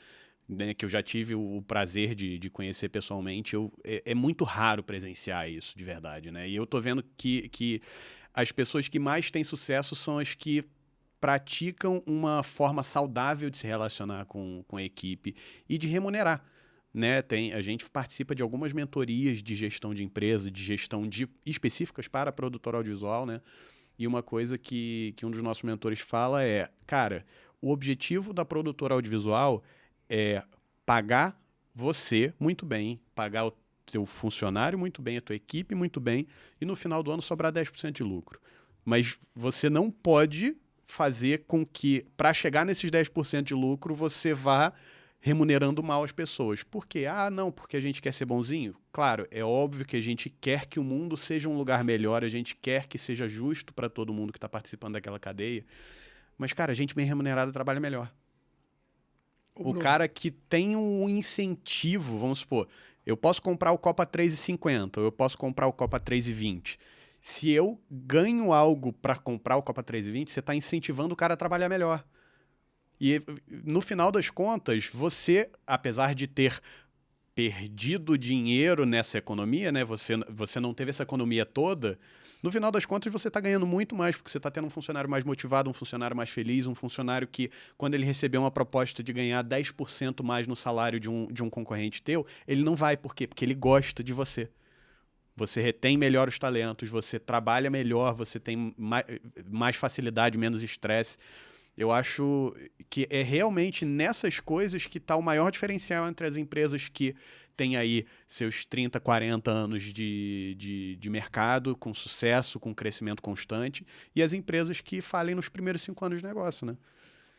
né, que eu já tive o prazer de conhecer pessoalmente, é muito raro presenciar isso de verdade, né? E eu tô vendo que as pessoas que mais têm sucesso são as que praticam uma forma saudável de se relacionar com a equipe e de remunerar, né? A gente participa de algumas mentorias de gestão de empresa, de gestão específicas para produtor audiovisual, né? E uma coisa que um dos nossos mentores fala é, cara, o objetivo da produtora audiovisual é pagar você muito bem, pagar o teu funcionário muito bem, a tua equipe muito bem, e no final do ano sobrar 10% de lucro. Mas você não pode fazer com que, para chegar nesses 10% de lucro, você vá remunerando mal as pessoas. Por quê? Não, porque a gente quer ser bonzinho? Claro, é óbvio que a gente quer que o mundo seja um lugar melhor, a gente quer que seja justo para todo mundo que está participando daquela cadeia. Mas, cara, a gente bem remunerado trabalha melhor. O cara que tem um incentivo, vamos supor, eu posso comprar o copo a 3,50, ou eu posso comprar o copo a 3,20. Se eu ganho algo para comprar o copo a 3,20, você está incentivando o cara a trabalhar melhor. E no final das contas, você, apesar de ter perdido dinheiro nessa economia, né? Você não teve essa economia toda. No final das contas, você está ganhando muito mais, porque você está tendo um funcionário mais motivado, um funcionário mais feliz, um funcionário que, quando ele receber uma proposta de ganhar 10% mais no salário de um concorrente teu, ele não vai. Por quê? Porque ele gosta de você. Você retém melhor os talentos, você trabalha melhor, você tem mais facilidade, menos estresse. Eu acho que é realmente nessas coisas que está o maior diferencial entre as empresas que têm aí seus 30, 40 anos de mercado, com sucesso, com crescimento constante, e as empresas que falem nos primeiros 5 anos de negócio, né?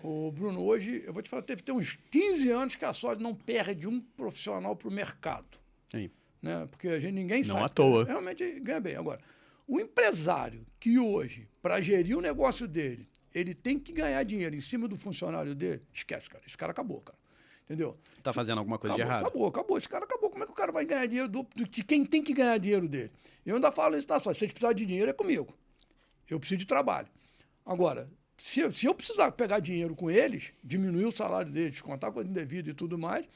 Ô, Bruno, hoje, eu vou te falar, tem uns 15 anos que a Sod não perde um profissional para o mercado. Aí. Né? Porque ninguém sabe. Não à toa. Realmente ganha bem. Agora, o empresário que hoje, para gerir o negócio dele, ele tem que ganhar dinheiro em cima do funcionário dele, esquece, cara. Esse cara acabou, cara. Entendeu? Tá fazendo alguma coisa de errado. Acabou. Esse cara acabou. Como é que o cara vai ganhar dinheiro de quem tem que ganhar dinheiro dele? Eu ainda falo isso, tá? Só, se vocês precisarem de dinheiro, é comigo. Eu preciso de trabalho. Agora, se eu precisar pegar dinheiro com eles, diminuir o salário deles, descontar coisa indevida e tudo mais,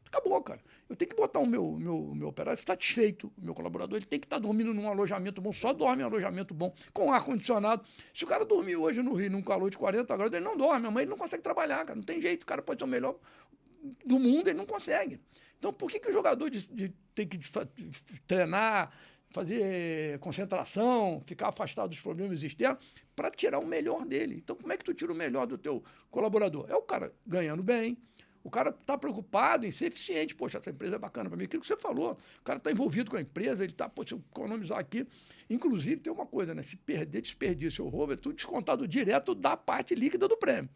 acabou, cara. Eu tenho que botar o meu operário satisfeito, o meu colaborador, ele tem que estar dormindo num alojamento bom, só dorme em alojamento bom, com ar-condicionado. Se o cara dormir hoje no Rio, num calor de 40 graus, ele não dorme, amanhã ele não consegue trabalhar, cara, não tem jeito, o cara pode ser o melhor do mundo, ele não consegue. Então, por que o jogador tem que treinar, fazer concentração, ficar afastado dos problemas externos, para tirar o melhor dele? Então, como é que tu tira o melhor do teu colaborador? É o cara ganhando bem, o cara está preocupado em ser eficiente. Poxa, essa empresa é bacana para mim. Aquilo que você falou, o cara está envolvido com a empresa, ele está, poxa, economizar aqui. Inclusive, tem uma coisa, né? Se perder desperdício ou roubo, é tudo descontado direto da parte líquida do prêmio.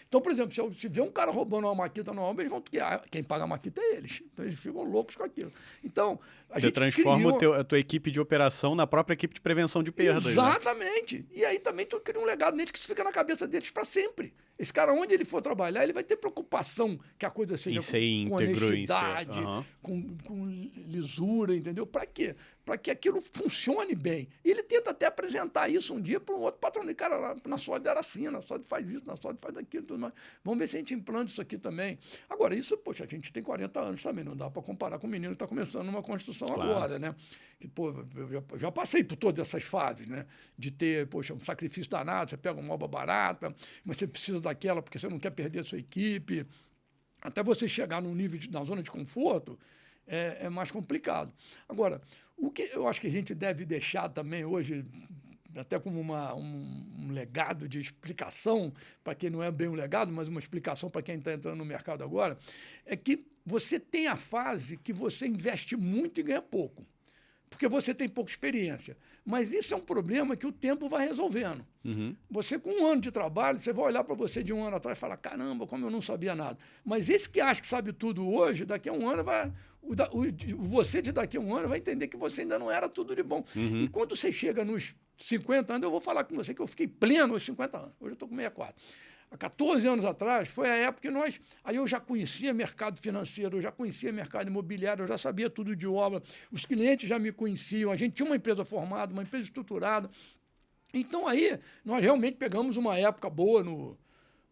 Então, por exemplo, se vê um cara roubando uma maquita na obra, eles vão... Quem paga a maquita é eles. Então, eles ficam loucos com aquilo. Então, Você transforma a tua equipe de operação na própria equipe de prevenção de perdas. Exatamente. Né? E aí também tu cria um legado neles que isso fica na cabeça deles para sempre. Esse cara, onde ele for trabalhar, ele vai ter preocupação que a coisa seja com honestidade, com lisura, entendeu? Para quê? Para que aquilo funcione bem. E ele tenta até apresentar isso um dia para um outro patrão. E, cara, na Sod era assim, na Sod faz isso, na Sod faz aquilo, tudo mais. Vamos ver se a gente implanta isso aqui também. Agora, isso, poxa, a gente tem 40 anos também, não dá para comparar com o menino que está começando uma construção agora, né? Que, pô, eu já passei por todas essas fases, né? De ter, poxa, um sacrifício danado, você pega uma obra barata, mas você precisa daquela porque você não quer perder a sua equipe. Até você chegar num nível, na zona de conforto, é mais complicado. Agora, o que eu acho que a gente deve deixar também hoje, até como um legado de explicação, para quem não é bem um legado, mas uma explicação para quem está entrando no mercado agora, é que você tem a fase que você investe muito e ganha pouco, porque você tem pouca experiência. Mas isso é um problema que o tempo vai resolvendo. Uhum. Você, com 1 ano de trabalho, você vai olhar para você de 1 ano atrás e falar, caramba, como eu não sabia nada. Mas esse que acha que sabe tudo hoje, daqui a 1 ano, você de daqui a 1 ano vai entender que você ainda não era tudo de bom. Uhum. E quando você chega nos 50 anos, eu vou falar com você que eu fiquei pleno aos 50 anos. Hoje eu estou com 64. Há 14 anos atrás, foi a época que aí eu já conhecia mercado financeiro, eu já conhecia mercado imobiliário, eu já sabia tudo de obra, os clientes já me conheciam, a gente tinha uma empresa formada, uma empresa estruturada. Então aí nós realmente pegamos uma época boa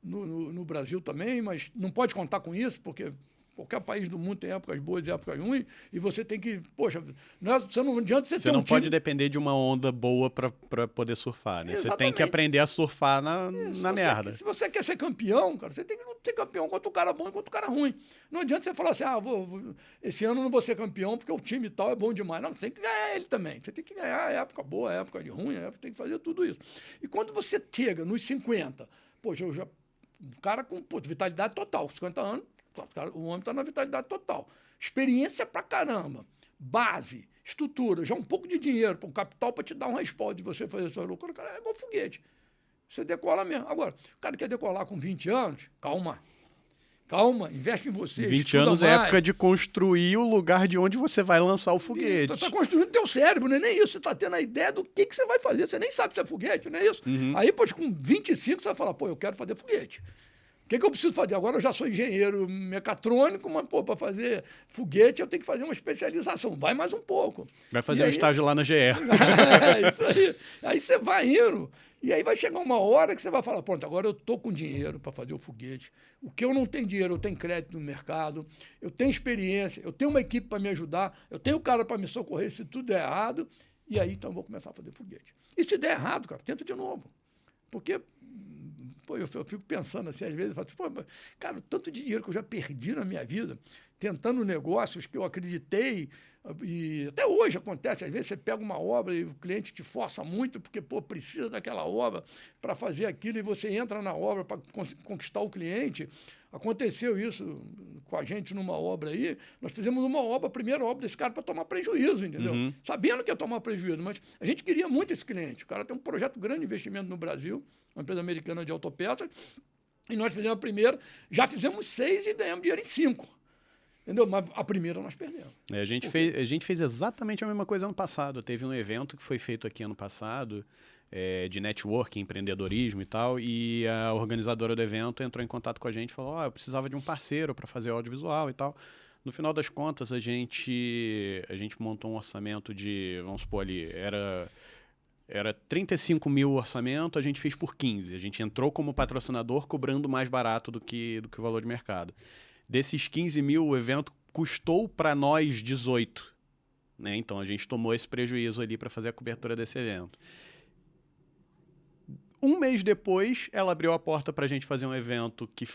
no Brasil também, mas não pode contar com isso, porque qualquer país do mundo tem épocas boas e épocas ruins, e você tem que, poxa, não adianta você ter um time... Você não pode depender de uma onda boa para poder surfar, né? Você tem que aprender a surfar na merda. Se você quer ser campeão, cara, você tem que ser campeão quanto o cara bom e quanto o cara ruim. Não adianta você falar assim, esse ano não vou ser campeão porque o time tal é bom demais. Não, você tem que ganhar ele também. Você tem que ganhar a época boa, a época de ruim, tem que fazer tudo isso. E quando você chega nos 50, poxa, um cara com vitalidade total, 50 anos, o homem está na vitalidade total. Experiência pra caramba. Base, estrutura, já um pouco de dinheiro, um capital para te dar um respaldo de você fazer sua loucura. Cara, é igual foguete. Você decola mesmo. Agora, o cara quer decolar com 20 anos, calma, investe em você. 20 anos é época de construir o lugar de onde você vai lançar o foguete. Você está construindo o teu cérebro, não é nem isso. Você está tendo a ideia do que você vai fazer. Você nem sabe se é foguete, não é isso? Uhum. Aí, pois, com 25, você vai falar, eu quero fazer foguete. O que eu preciso fazer? Agora eu já sou engenheiro mecatrônico, mas, para fazer foguete eu tenho que fazer uma especialização. Vai mais um pouco. Vai fazer um estágio lá na GE. Isso aí. Aí você vai indo. E aí vai chegar uma hora que você vai falar, pronto, agora eu estou com dinheiro para fazer o foguete. O que eu não tenho dinheiro, eu tenho crédito no mercado, eu tenho experiência, eu tenho uma equipe para me ajudar, eu tenho cara para me socorrer se tudo der errado. E aí, então, eu vou começar a fazer foguete. E se der errado, cara, tenta de novo. Porque... eu fico pensando assim, às vezes, eu falo, cara, tanto dinheiro que eu já perdi na minha vida, tentando negócios que eu acreditei, e até hoje acontece, às vezes você pega uma obra e o cliente te força muito, porque, precisa daquela obra para fazer aquilo, e você entra na obra para conquistar o cliente. Aconteceu isso com a gente numa obra aí, nós fizemos uma obra, a primeira obra desse cara para tomar prejuízo, entendeu? Uhum. Sabendo que ia tomar prejuízo, mas a gente queria muito esse cliente. O cara tem um projeto grande de investimento no Brasil, uma empresa americana de autopeças, e nós fizemos a primeira, já fizemos 6 e ganhamos dinheiro em 5. Entendeu? Mas a primeira nós perdemos. A gente fez exatamente a mesma coisa ano passado. Teve um evento que foi feito aqui ano passado, de networking, empreendedorismo e tal, e a organizadora do evento entrou em contato com a gente e falou, eu precisava de um parceiro para fazer audiovisual e tal. No final das contas, a gente montou um orçamento de, vamos supor ali, era 35 mil o orçamento, a gente fez por 15. A gente entrou como patrocinador cobrando mais barato do que o valor de mercado. Desses 15 mil, o evento custou para nós 18. Né? Então, a gente tomou esse prejuízo ali para fazer a cobertura desse evento. Um mês depois, ela abriu a porta para a gente fazer um evento que,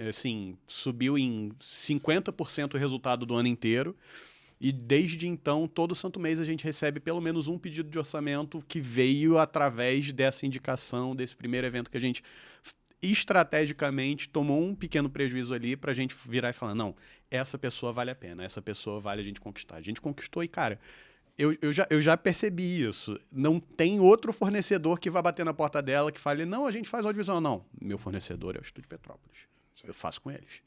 assim, subiu em 50% o resultado do ano inteiro. E desde então, todo santo mês, a gente recebe pelo menos um pedido de orçamento que veio através dessa indicação, desse primeiro evento que a gente estrategicamente tomou um pequeno prejuízo ali para a gente virar e falar, não, essa pessoa vale a pena, essa pessoa vale a gente conquistar. A gente conquistou e, cara, Eu já percebi isso. Não tem outro fornecedor que vá bater na porta dela que fale, não, a gente faz audiovisual. Não, meu fornecedor é o Estúdio Petrópolis. Eu faço com eles.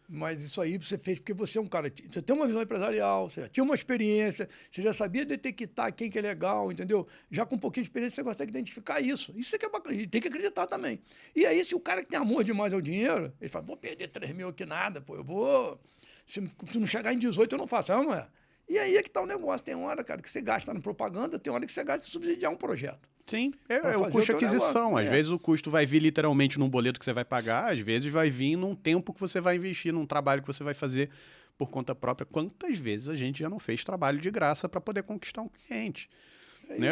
Mas isso aí você fez porque você é um cara... Você tem uma visão empresarial, você já tinha uma experiência, você já sabia detectar quem que é legal, entendeu? Já com um pouquinho de experiência você consegue identificar isso. Isso é que é bacana. E tem que acreditar também. E aí, se o cara que tem amor demais ao dinheiro, ele fala, vou perder 3 mil aqui nada, pô, eu vou... Se não chegar em 18, eu não faço. Não é? E aí é que tá o negócio. Tem hora, cara, que você gasta na propaganda, tem hora que você gasta em subsidiar um projeto. Sim, é o custo de aquisição. Às vezes o custo vai vir literalmente num boleto que você vai pagar, às vezes vai vir num tempo que você vai investir, num trabalho que você vai fazer por conta própria. Quantas vezes a gente já não fez trabalho de graça para poder conquistar um cliente? Né?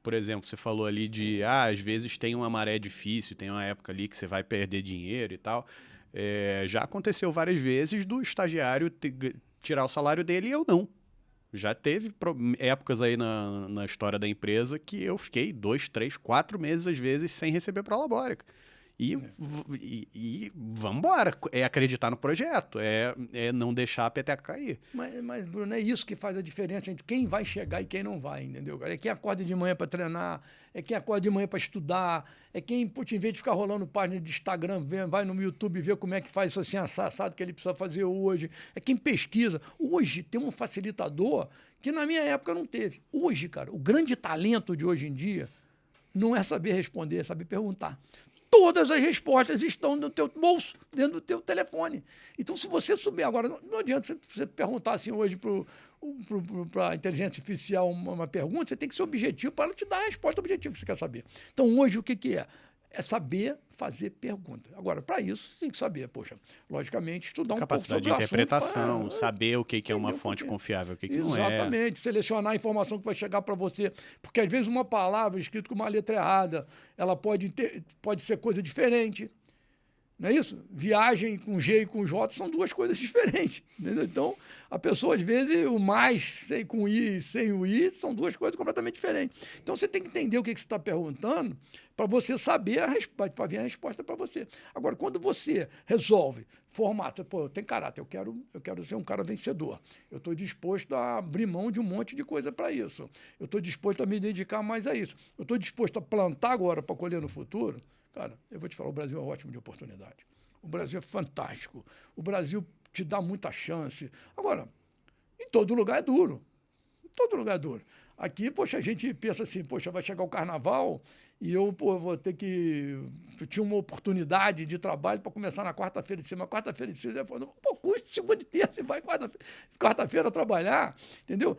Por exemplo, você falou ali de, às vezes tem uma maré difícil, tem uma época ali que você vai perder dinheiro e tal. Já aconteceu várias vezes do estagiário tirar o salário dele e eu não. Já teve épocas aí na história da empresa que eu fiquei 2, 3, 4 meses, às vezes, sem receber prolabórica. E vamos embora. É acreditar no projeto, é não deixar a peteca cair. Mas, Bruno, é isso que faz a diferença entre quem vai chegar e quem não vai, entendeu? É quem acorda de manhã para treinar, é quem acorda de manhã para estudar, é quem, em vez de ficar rolando página de Instagram, vai no YouTube ver como é que faz isso assim, assado que ele precisa fazer hoje. É quem pesquisa. Hoje tem um facilitador que na minha época não teve. Hoje, cara, o grande talento de hoje em dia não é saber responder, é saber perguntar. Todas as respostas estão no teu bolso, dentro do teu telefone. Então, se você souber agora, não adianta você perguntar assim hoje para a inteligência artificial uma pergunta, você tem que ser objetivo para ela te dar a resposta objetiva que você quer saber. Então, hoje, o que é? É saber fazer pergunta. Agora, para isso, você tem que saber, logicamente, estudar um pouco sobre o assunto. Capacidade de interpretação, saber o que é uma fonte confiável, o que não é. Exatamente, selecionar a informação que vai chegar para você. Porque, às vezes, uma palavra escrita com uma letra errada, ela pode ser coisa diferente. Não é isso? Viagem com G e com J são duas coisas diferentes. Entendeu? Então, a pessoa, às vezes, o mais com I e sem o I são duas coisas completamente diferentes. Então, você tem que entender o que você está perguntando para você saber para vir a resposta para você. Agora, quando você resolve, formata, eu tenho caráter, eu quero ser um cara vencedor. Eu estou disposto a abrir mão de um monte de coisa para isso. Eu estou disposto a me dedicar mais a isso. Eu estou disposto a plantar agora para colher no futuro. Cara, eu vou te falar, o Brasil é ótimo de oportunidade. O Brasil é fantástico. O Brasil te dá muita chance. Agora, em todo lugar é duro. Em todo lugar é duro. Aqui, a gente pensa assim, vai chegar o carnaval e eu vou ter que... Eu tinha uma oportunidade de trabalho para começar na quarta-feira de semana. Quarta-feira de semana, eu falo, custa segunda e terça, você vai quarta-feira trabalhar, entendeu?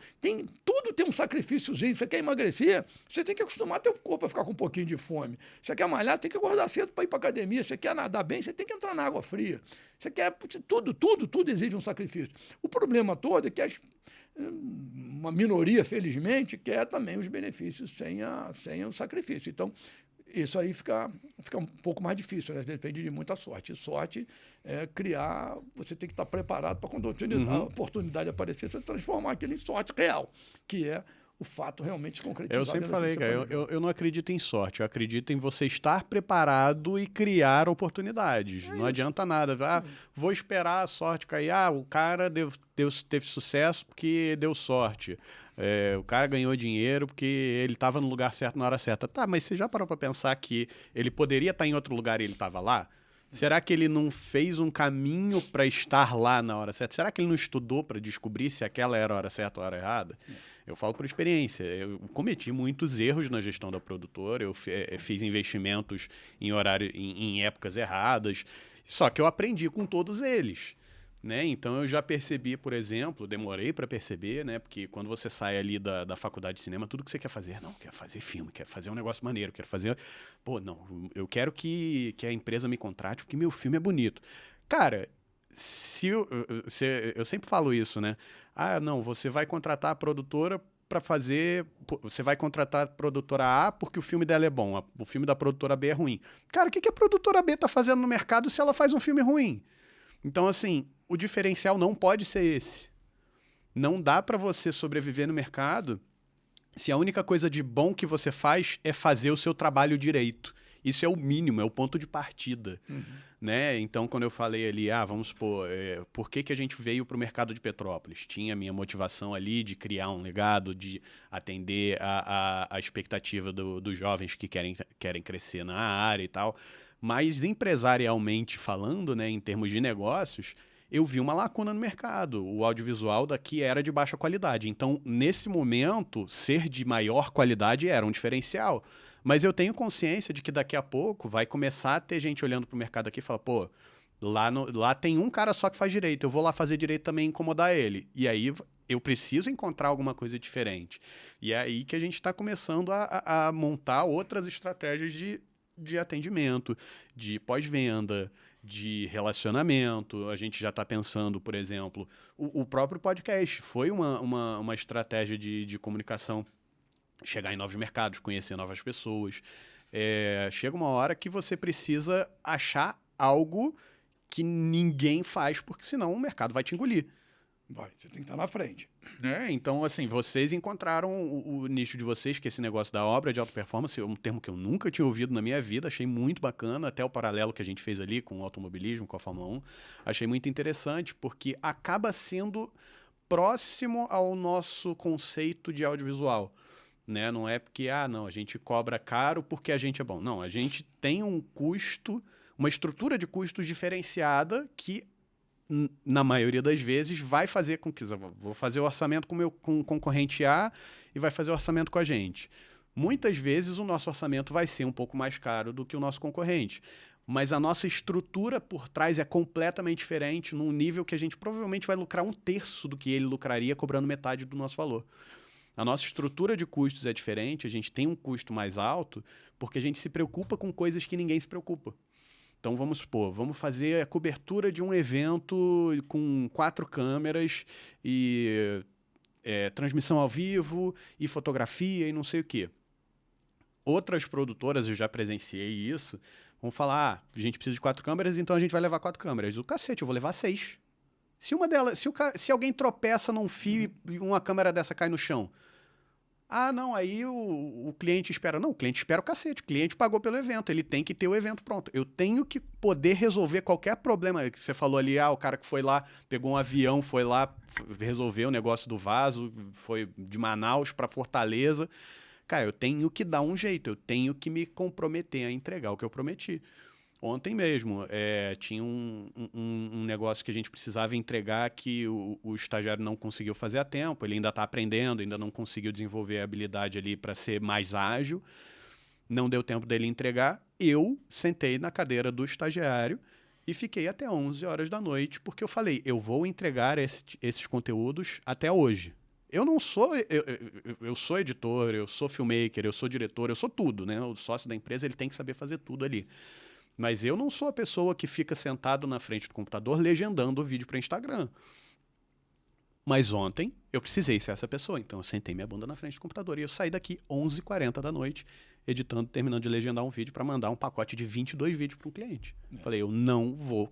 Tudo tem um sacrifíciozinho. Você quer emagrecer, você tem que acostumar teu corpo a ficar com um pouquinho de fome. Você quer malhar, tem que acordar cedo para ir para academia. Você quer nadar bem, você tem que entrar na água fria. Você quer... Tudo exige um sacrifício. O problema todo é que uma minoria, felizmente, quer também os benefícios sem o sacrifício. Então, isso aí fica um pouco mais difícil, né? Depende de muita sorte. Sorte é criar, você tem que estar preparado para quando a oportunidade aparecer, você transformar aquilo em sorte real, que é o fato realmente se concretizar. Eu sempre falei, cara, eu não acredito em sorte, eu acredito em você estar preparado e criar oportunidades. Não adianta nada. Vou esperar a sorte cair. O cara teve sucesso porque deu sorte. O cara ganhou dinheiro porque ele estava no lugar certo na hora certa. Tá, mas você já parou para pensar que ele poderia estar em outro lugar e ele estava lá? Será que ele não fez um caminho para estar lá na hora certa? Será que ele não estudou para descobrir se aquela era a hora certa ou a hora errada? Eu falo por experiência. Eu cometi muitos erros na gestão da produtora. Eu fiz investimentos em épocas erradas. Só que eu aprendi com todos eles. Né? Então eu já percebi, por exemplo, demorei para perceber, né? Porque quando você sai ali da faculdade de cinema, tudo que você quer fazer, não, quer fazer filme, quer fazer um negócio maneiro, quer fazer... eu quero que a empresa me contrate porque meu filme é bonito. Cara, eu sempre falo isso, né? Não, você vai contratar a produtora para fazer... Você vai contratar a produtora A porque o filme dela é bom, o filme da produtora B é ruim. Cara, o que a produtora B tá fazendo no mercado se ela faz um filme ruim? Então, assim, o diferencial não pode ser esse. Não dá para você sobreviver no mercado se a única coisa de bom que você faz é fazer o seu trabalho direito. Isso é o mínimo, é o ponto de partida. Né? Então, quando eu falei ali, vamos supor, por que a gente veio para o mercado de Petrópolis? Tinha a minha motivação ali de criar um legado, de atender a expectativa dos jovens que querem crescer na área e tal. Mas, empresarialmente falando, né, em termos de negócios, eu vi uma lacuna no mercado. O audiovisual daqui era de baixa qualidade. Então, nesse momento, ser de maior qualidade era um diferencial. Mas eu tenho consciência de que daqui a pouco vai começar a ter gente olhando pro mercado aqui e falar, pô, lá tem um cara só que faz direito, eu vou lá fazer direito também e incomodar ele. E aí eu preciso encontrar alguma coisa diferente. E é aí que a gente está começando a montar outras estratégias de atendimento, de pós-venda, de relacionamento. A gente já está pensando, por exemplo, o próprio podcast foi uma estratégia de comunicação. Chegar em novos mercados, conhecer novas pessoas. Chega uma hora que você precisa achar algo que ninguém faz, porque senão o mercado vai te engolir. Você tem que estar na frente. Então, assim, vocês encontraram o nicho de vocês, que é esse negócio da obra de alta performance, é um termo que eu nunca tinha ouvido na minha vida, achei muito bacana, até o paralelo que a gente fez ali com o automobilismo, com a Fórmula 1, achei muito interessante, porque acaba sendo próximo ao nosso conceito de audiovisual. Né? Não é porque, a gente cobra caro porque a gente é bom. Não, a gente tem um custo, uma estrutura de custos diferenciada que, na maioria das vezes, vai fazer com que... Vou fazer o orçamento com o concorrente A e vai fazer o orçamento com a gente. Muitas vezes o nosso orçamento vai ser um pouco mais caro do que o nosso concorrente. Mas a nossa estrutura por trás é completamente diferente, num nível que a gente provavelmente vai lucrar 1/3 do que ele lucraria cobrando metade do nosso valor. A nossa estrutura de custos é diferente, a gente tem um custo mais alto porque a gente se preocupa com coisas que ninguém se preocupa. Então, vamos supor, vamos fazer a cobertura de um evento com 4 câmeras e transmissão ao vivo e fotografia e não sei o quê. Outras produtoras, eu já presenciei isso, vão falar, a gente precisa de 4 câmeras, então a gente vai levar 4 câmeras. O cacete, eu vou levar 6. Se uma delas, se alguém tropeça num fio e uma câmera dessa cai no chão, não, aí o cliente espera. Não, o cliente espera o cacete, o cliente pagou pelo evento, ele tem que ter o evento pronto. Eu tenho que poder resolver qualquer problema que você falou ali, o cara que foi lá, pegou um avião, foi lá, resolveu o negócio do vaso, foi de Manaus para Fortaleza. Cara, eu tenho que dar um jeito, eu tenho que me comprometer a entregar o que eu prometi. Ontem mesmo, tinha um negócio que a gente precisava entregar que o estagiário não conseguiu fazer a tempo, ele ainda está aprendendo, ainda não conseguiu desenvolver a habilidade ali para ser mais ágil, não deu tempo dele entregar, eu sentei na cadeira do estagiário e fiquei até 11 horas da noite, porque eu falei, eu vou entregar esses conteúdos até hoje. Eu não sou... Eu sou editor, eu sou filmmaker, eu sou diretor, eu sou tudo, né? O sócio da empresa ele tem que saber fazer tudo ali. Mas eu não sou a pessoa que fica sentado na frente do computador legendando o vídeo para Instagram. Mas ontem eu precisei ser essa pessoa, então eu sentei minha bunda na frente do computador e eu saí daqui 11h40 da noite editando, terminando de legendar um vídeo para mandar um pacote de 22 vídeos para um cliente. Falei, eu não vou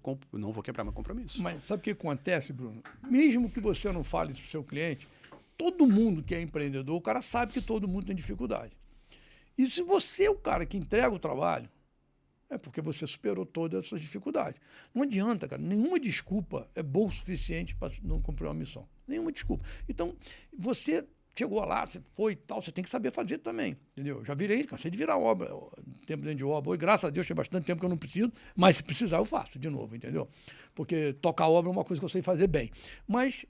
quebrar meu compromisso. Mas sabe o que acontece, Bruno? Mesmo que você não fale para o seu cliente, todo mundo que é empreendedor, o cara sabe que todo mundo tem dificuldade. E se você é o cara que entrega o trabalho, é porque você superou todas essas dificuldades. Não adianta, cara. Nenhuma desculpa é boa o suficiente para não cumprir uma missão. Nenhuma desculpa. Então, você chegou lá, você foi e tal, você tem que saber fazer também, entendeu? Já virei, cansei de virar obra, tempo dentro de obra. Hoje, graças a Deus, tem bastante tempo que eu não preciso, mas se precisar eu faço de novo, entendeu? Porque tocar obra é uma coisa que eu sei fazer bem. Mas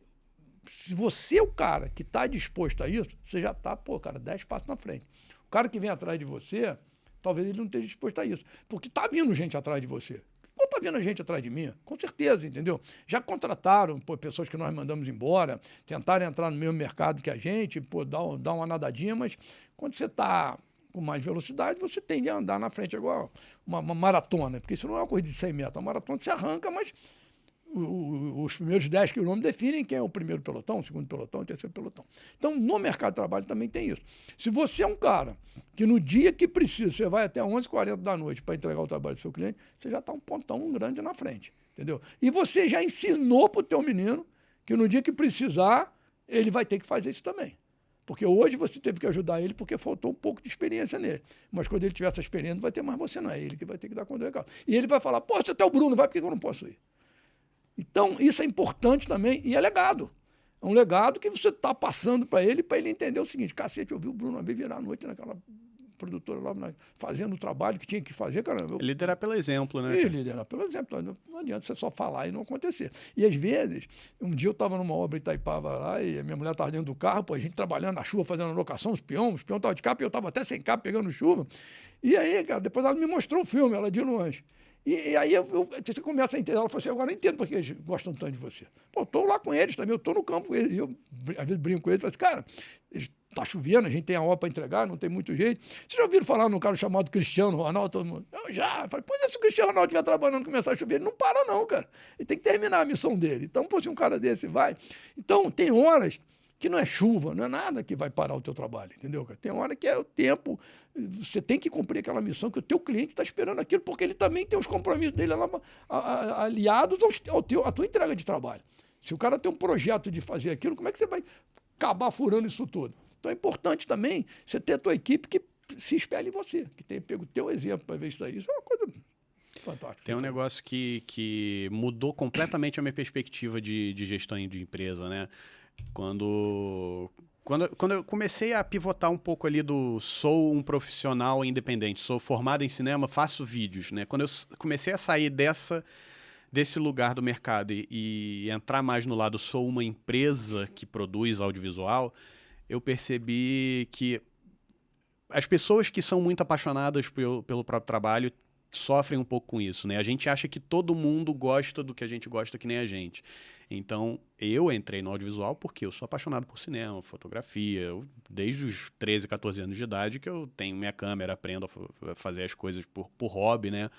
se você é o cara que está disposto a isso, você já está, 10 passos na frente. O cara que vem atrás de você... Talvez ele não esteja disposto a isso. Porque está vindo gente atrás de você. Ou está vindo gente atrás de mim. Com certeza, entendeu? Já contrataram pessoas que nós mandamos embora, tentaram entrar no mesmo mercado que a gente, dar uma nadadinha, mas quando você está com mais velocidade, você tende a andar na frente igual uma maratona. Porque isso não é uma corrida de 100 metros. Uma maratona você arranca, mas os primeiros 10 quilômetros definem quem é o primeiro pelotão, o segundo pelotão, o terceiro pelotão. Então, no mercado de trabalho também tem isso. Se você é um cara que no dia que precisa, você vai até 11h40 da noite para entregar o trabalho do seu cliente, você já está um pontão grande na frente, entendeu? E você já ensinou para o teu menino que no dia que precisar, ele vai ter que fazer isso também. Porque hoje você teve que ajudar ele porque faltou um pouco de experiência nele. Mas quando ele tiver essa experiência, não vai ter mais você, não é ele que vai ter que dar conta do recado. E ele vai falar, pô, você até o Bruno vai, por que eu não posso ir? Então, isso é importante também e é legado. É um legado que você está passando para ele entender o seguinte, cacete, eu vi o Bruno uma vez virar à noite naquela produtora lá, fazendo o trabalho que tinha que fazer, caramba. Liderar pelo exemplo, né? Liderar pelo exemplo. Não adianta você só falar e não acontecer. E às vezes, um dia eu estava numa obra em Itaipava lá e a minha mulher estava dentro do carro, pô, a gente trabalhando na chuva, fazendo a locação, os peões estavam de capa e eu estava até sem capa, pegando chuva. E aí, cara, depois ela me mostrou o filme, ela de longe. E aí você começa a entender, ela falou assim, agora eu entendo porque eles gostam tanto de você. Pô, eu estou lá com eles também, eu estou no campo com eles. E eu, às vezes, brinco com eles, falo assim, cara, está chovendo, a gente tem a obra para entregar, não tem muito jeito. Vocês já ouviram falar num cara chamado Cristiano Ronaldo? Todo mundo? Eu já. Falei, pô, se o Cristiano Ronaldo estiver trabalhando e começar a chover, ele não para não, cara. Ele tem que terminar a missão dele. Então, pô, se um cara desse vai... Então, tem horas que não é chuva, não é nada que vai parar o teu trabalho, entendeu, cara? Tem hora que é o tempo, você tem que cumprir aquela missão que o teu cliente está esperando aquilo, porque ele também tem os compromissos dele lá, aliados à tua entrega de trabalho. Se o cara tem um projeto de fazer aquilo, como é que você vai acabar furando isso tudo? Então é importante também você ter a tua equipe que se espelhe em você, que tenha pego o teu exemplo para ver isso daí. Isso é uma coisa fantástica. Tem um negócio que mudou completamente a minha perspectiva de gestão de empresa, né? Quando eu comecei a pivotar um pouco ali sou um profissional independente, sou formado em cinema, faço vídeos, né? Quando eu comecei a sair desse lugar do mercado e entrar mais no lado sou uma empresa que produz audiovisual, eu percebi que as pessoas que são muito apaixonadas pelo próprio trabalho sofrem um pouco com isso, né? A gente acha que todo mundo gosta do que a gente gosta que nem a gente. Então, eu entrei no audiovisual porque eu sou apaixonado por cinema, fotografia. Desde os 13, 14 anos de idade que eu tenho minha câmera, aprendo a fazer as coisas por hobby, né?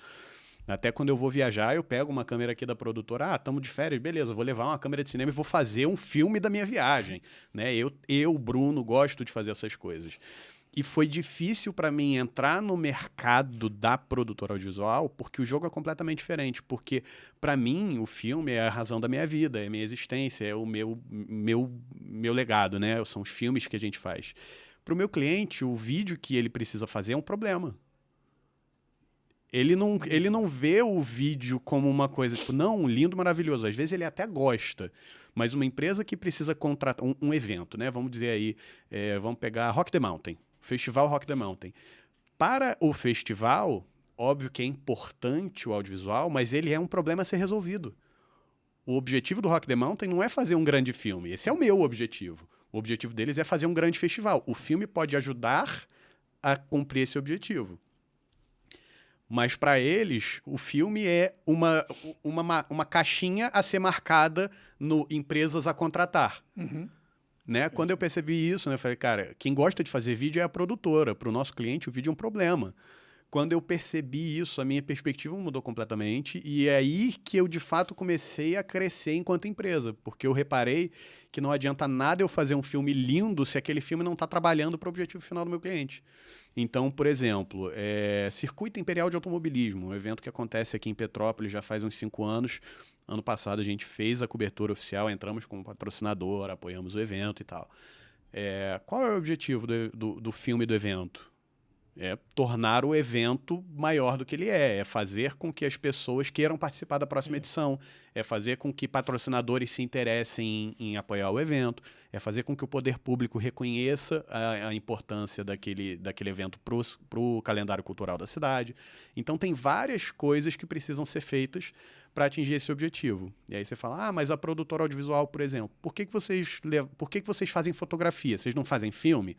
Até quando eu vou viajar, eu pego uma câmera aqui da produtora. Ah, estamos de férias, beleza, vou levar uma câmera de cinema e vou fazer um filme da minha viagem, né? Eu, Bruno, gosto de fazer essas coisas. E foi difícil para mim entrar no mercado da produtora audiovisual porque o jogo é completamente diferente. Porque, para mim, o filme é a razão da minha vida, é a minha existência, é o meu legado, né? São os filmes que a gente faz. Para o meu cliente, o vídeo que ele precisa fazer é um problema. Ele não vê o vídeo como uma coisa, tipo, não, lindo, maravilhoso. Às vezes ele até gosta. Mas uma empresa que precisa contratar um evento, né? Vamos dizer aí, vamos pegar Rock the Mountain. Festival Rock the Mountain. Para o festival, óbvio que é importante o audiovisual, mas ele é um problema a ser resolvido. O objetivo do Rock the Mountain não é fazer um grande filme. Esse é o meu objetivo. O objetivo deles é fazer um grande festival. O filme pode ajudar a cumprir esse objetivo. Mas para eles, o filme é uma caixinha a ser marcada no empresas a contratar. Uhum. Né? Quando eu percebi isso, né, eu falei, cara, quem gosta de fazer vídeo é a produtora. Para o nosso cliente, o vídeo é um problema. Quando eu percebi isso, a minha perspectiva mudou completamente e é aí que eu, de fato, comecei a crescer enquanto empresa, porque eu reparei que não adianta nada eu fazer um filme lindo se aquele filme não está trabalhando para o objetivo final do meu cliente. Então, por exemplo, Circuito Imperial de Automobilismo, um evento que acontece aqui em Petrópolis já faz uns 5 anos. Ano passado a gente fez a cobertura oficial, entramos como patrocinador, apoiamos o evento e tal. Qual é o objetivo do filme do evento? É tornar o evento maior do que ele é fazer com que as pessoas queiram participar da próxima edição, é fazer com que patrocinadores se interessem em apoiar o evento, é fazer com que o poder público reconheça a importância daquele evento para o calendário cultural da cidade. Então tem várias coisas que precisam ser feitas para atingir esse objetivo. E aí você fala, mas a produtora audiovisual, por exemplo, por que vocês fazem fotografia? Vocês não fazem filme?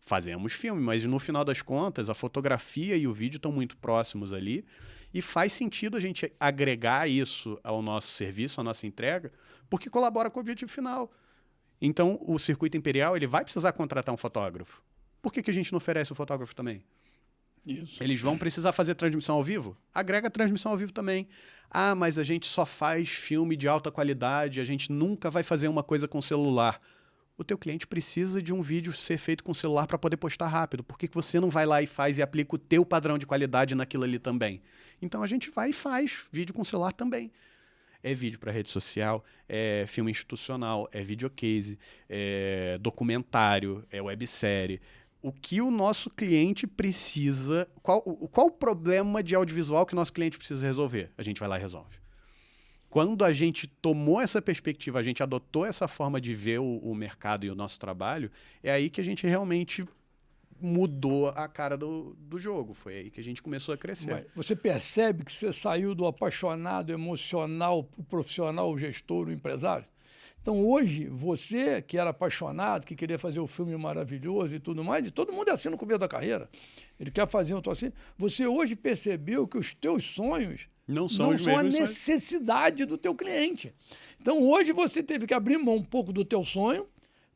Fazemos filme, mas no final das contas a fotografia e o vídeo estão muito próximos ali e faz sentido a gente agregar isso ao nosso serviço, à nossa entrega, porque colabora com o objetivo final. Então o Circuito Imperial ele vai precisar contratar um fotógrafo. Por que a gente não oferece o fotógrafo também? Isso. Eles vão precisar fazer transmissão ao vivo? Agrega a transmissão ao vivo também. Mas a gente só faz filme de alta qualidade, a gente nunca vai fazer uma coisa com celular. O teu cliente precisa de um vídeo ser feito com celular para poder postar rápido. Por que você não vai lá e faz e aplica o teu padrão de qualidade naquilo ali também? Então a gente vai e faz vídeo com celular também. É vídeo para rede social, é filme institucional, é videocase, é documentário, é websérie. O que o nosso cliente precisa... Qual o problema de audiovisual que o nosso cliente precisa resolver? A gente vai lá e resolve. Quando a gente tomou essa perspectiva, a gente adotou essa forma de ver o mercado e o nosso trabalho, é aí que a gente realmente mudou a cara do jogo. Foi aí que a gente começou a crescer. Mas você percebe que você saiu do apaixonado, emocional, o profissional, o gestor, o empresário? Então, hoje, você que era apaixonado, que queria fazer o filme maravilhoso e tudo mais, e todo mundo é assim no começo da carreira. Ele quer fazer um troço assim. Você hoje percebeu que os teus sonhos não são a necessidade do teu cliente. Então, hoje você teve que abrir mão um pouco do teu sonho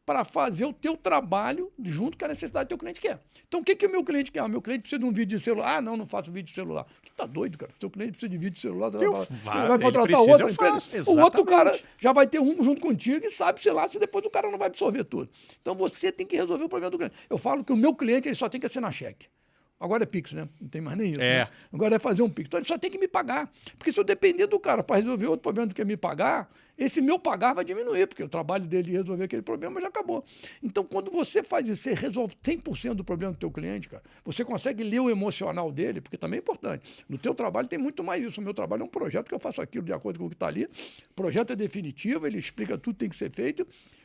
para fazer o teu trabalho junto com a necessidade do teu cliente quer. Então, o que o meu cliente quer? O meu cliente precisa de um vídeo de celular. Ah, não faço vídeo de celular. Que tá doido, cara? Se o cliente precisa de vídeo de celular, você vai contratar outra empresa. O outro cara já vai ter um junto contigo e sabe, sei lá, se depois o cara não vai absorver tudo. Então, você tem que resolver o problema do cliente. Eu falo que o meu cliente ele só tem que assinar cheque. Agora é Pix, né? Não tem mais nem isso. Né? Agora é fazer um Pix. Então ele só tem que me pagar. Porque se eu depender do cara para resolver outro problema do que me pagar, esse meu pagar vai diminuir, porque o trabalho dele de resolver aquele problema já acabou. Então, quando você faz isso, você resolve 100% do problema do teu cliente, cara, você consegue ler o emocional dele, porque também é importante. No teu trabalho tem muito mais isso. O meu trabalho é um projeto que eu faço aquilo de acordo com o que está ali. O projeto é definitivo, ele explica tudo que tem que ser feito.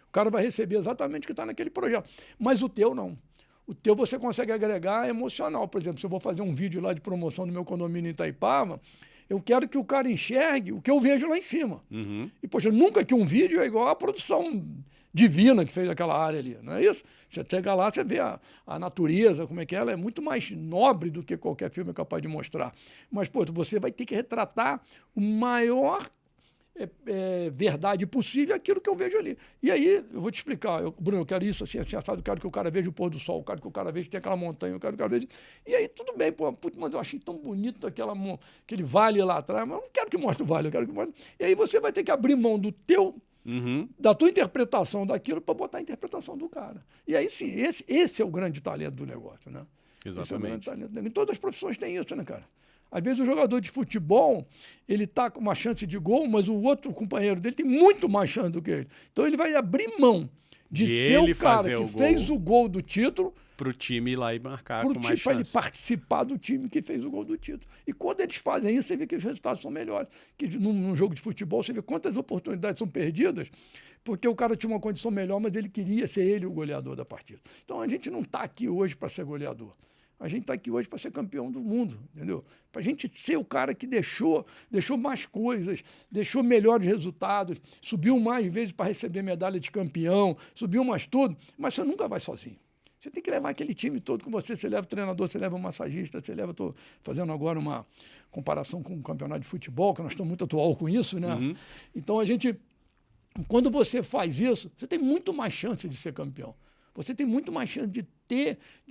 O cara vai receber exatamente o que está naquele projeto. Mas o teu não. O teu você consegue agregar emocional. Por exemplo, se eu vou fazer um vídeo lá de promoção do meu condomínio em Itaipava, eu quero que o cara enxergue o que eu vejo lá em cima. Uhum. E, poxa, nunca que um vídeo é igual à produção divina que fez aquela área ali, não é isso? Você chega lá, você vê a natureza, como é que ela é muito mais nobre do que qualquer filme é capaz de mostrar. Mas, pô, você vai ter que retratar o maior verdade possível aquilo que eu vejo ali. E aí, eu vou te explicar, Bruno, eu quero isso, assim, assado, eu quero que o cara veja o pôr do sol, eu quero que o cara veja que tem aquela montanha, eu quero que o cara veja... E aí, tudo bem, pô, mas eu achei tão bonito aquele vale lá atrás, mas eu não quero que mostre o vale, eu quero que mostre... E aí você vai ter que abrir mão do teu... Uhum. da tua interpretação daquilo para botar a interpretação do cara. E aí, sim, esse é o grande talento do negócio, né? Exatamente. Esse é o grande talento. Em todas as profissões tem isso, né, cara? Às vezes o jogador de futebol, ele tá com uma chance de gol, mas o outro companheiro dele tem muito mais chance do que ele. Então ele vai abrir mão de ser o cara que fez o gol do título para o time ir lá e marcar com mais chance. Para ele participar do time que fez o gol do título. E quando eles fazem isso, você vê que os resultados são melhores. Que num jogo de futebol, você vê quantas oportunidades são perdidas porque o cara tinha uma condição melhor, mas ele queria ser ele o goleador da partida. Então a gente não está aqui hoje para ser goleador. A gente está aqui hoje para ser campeão do mundo, entendeu? Para a gente ser o cara que deixou mais coisas, deixou melhores resultados, subiu mais vezes para receber medalha de campeão, subiu mais tudo, mas você nunca vai sozinho. Você tem que levar aquele time todo com você. Você leva o treinador, você leva o massagista, você leva... Estou fazendo agora uma comparação com o campeonato de futebol, que nós estamos muito atual com isso, né? Uhum. Então, quando você faz isso, você tem muito mais chance de ser campeão. Você tem muito mais chance de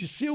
ser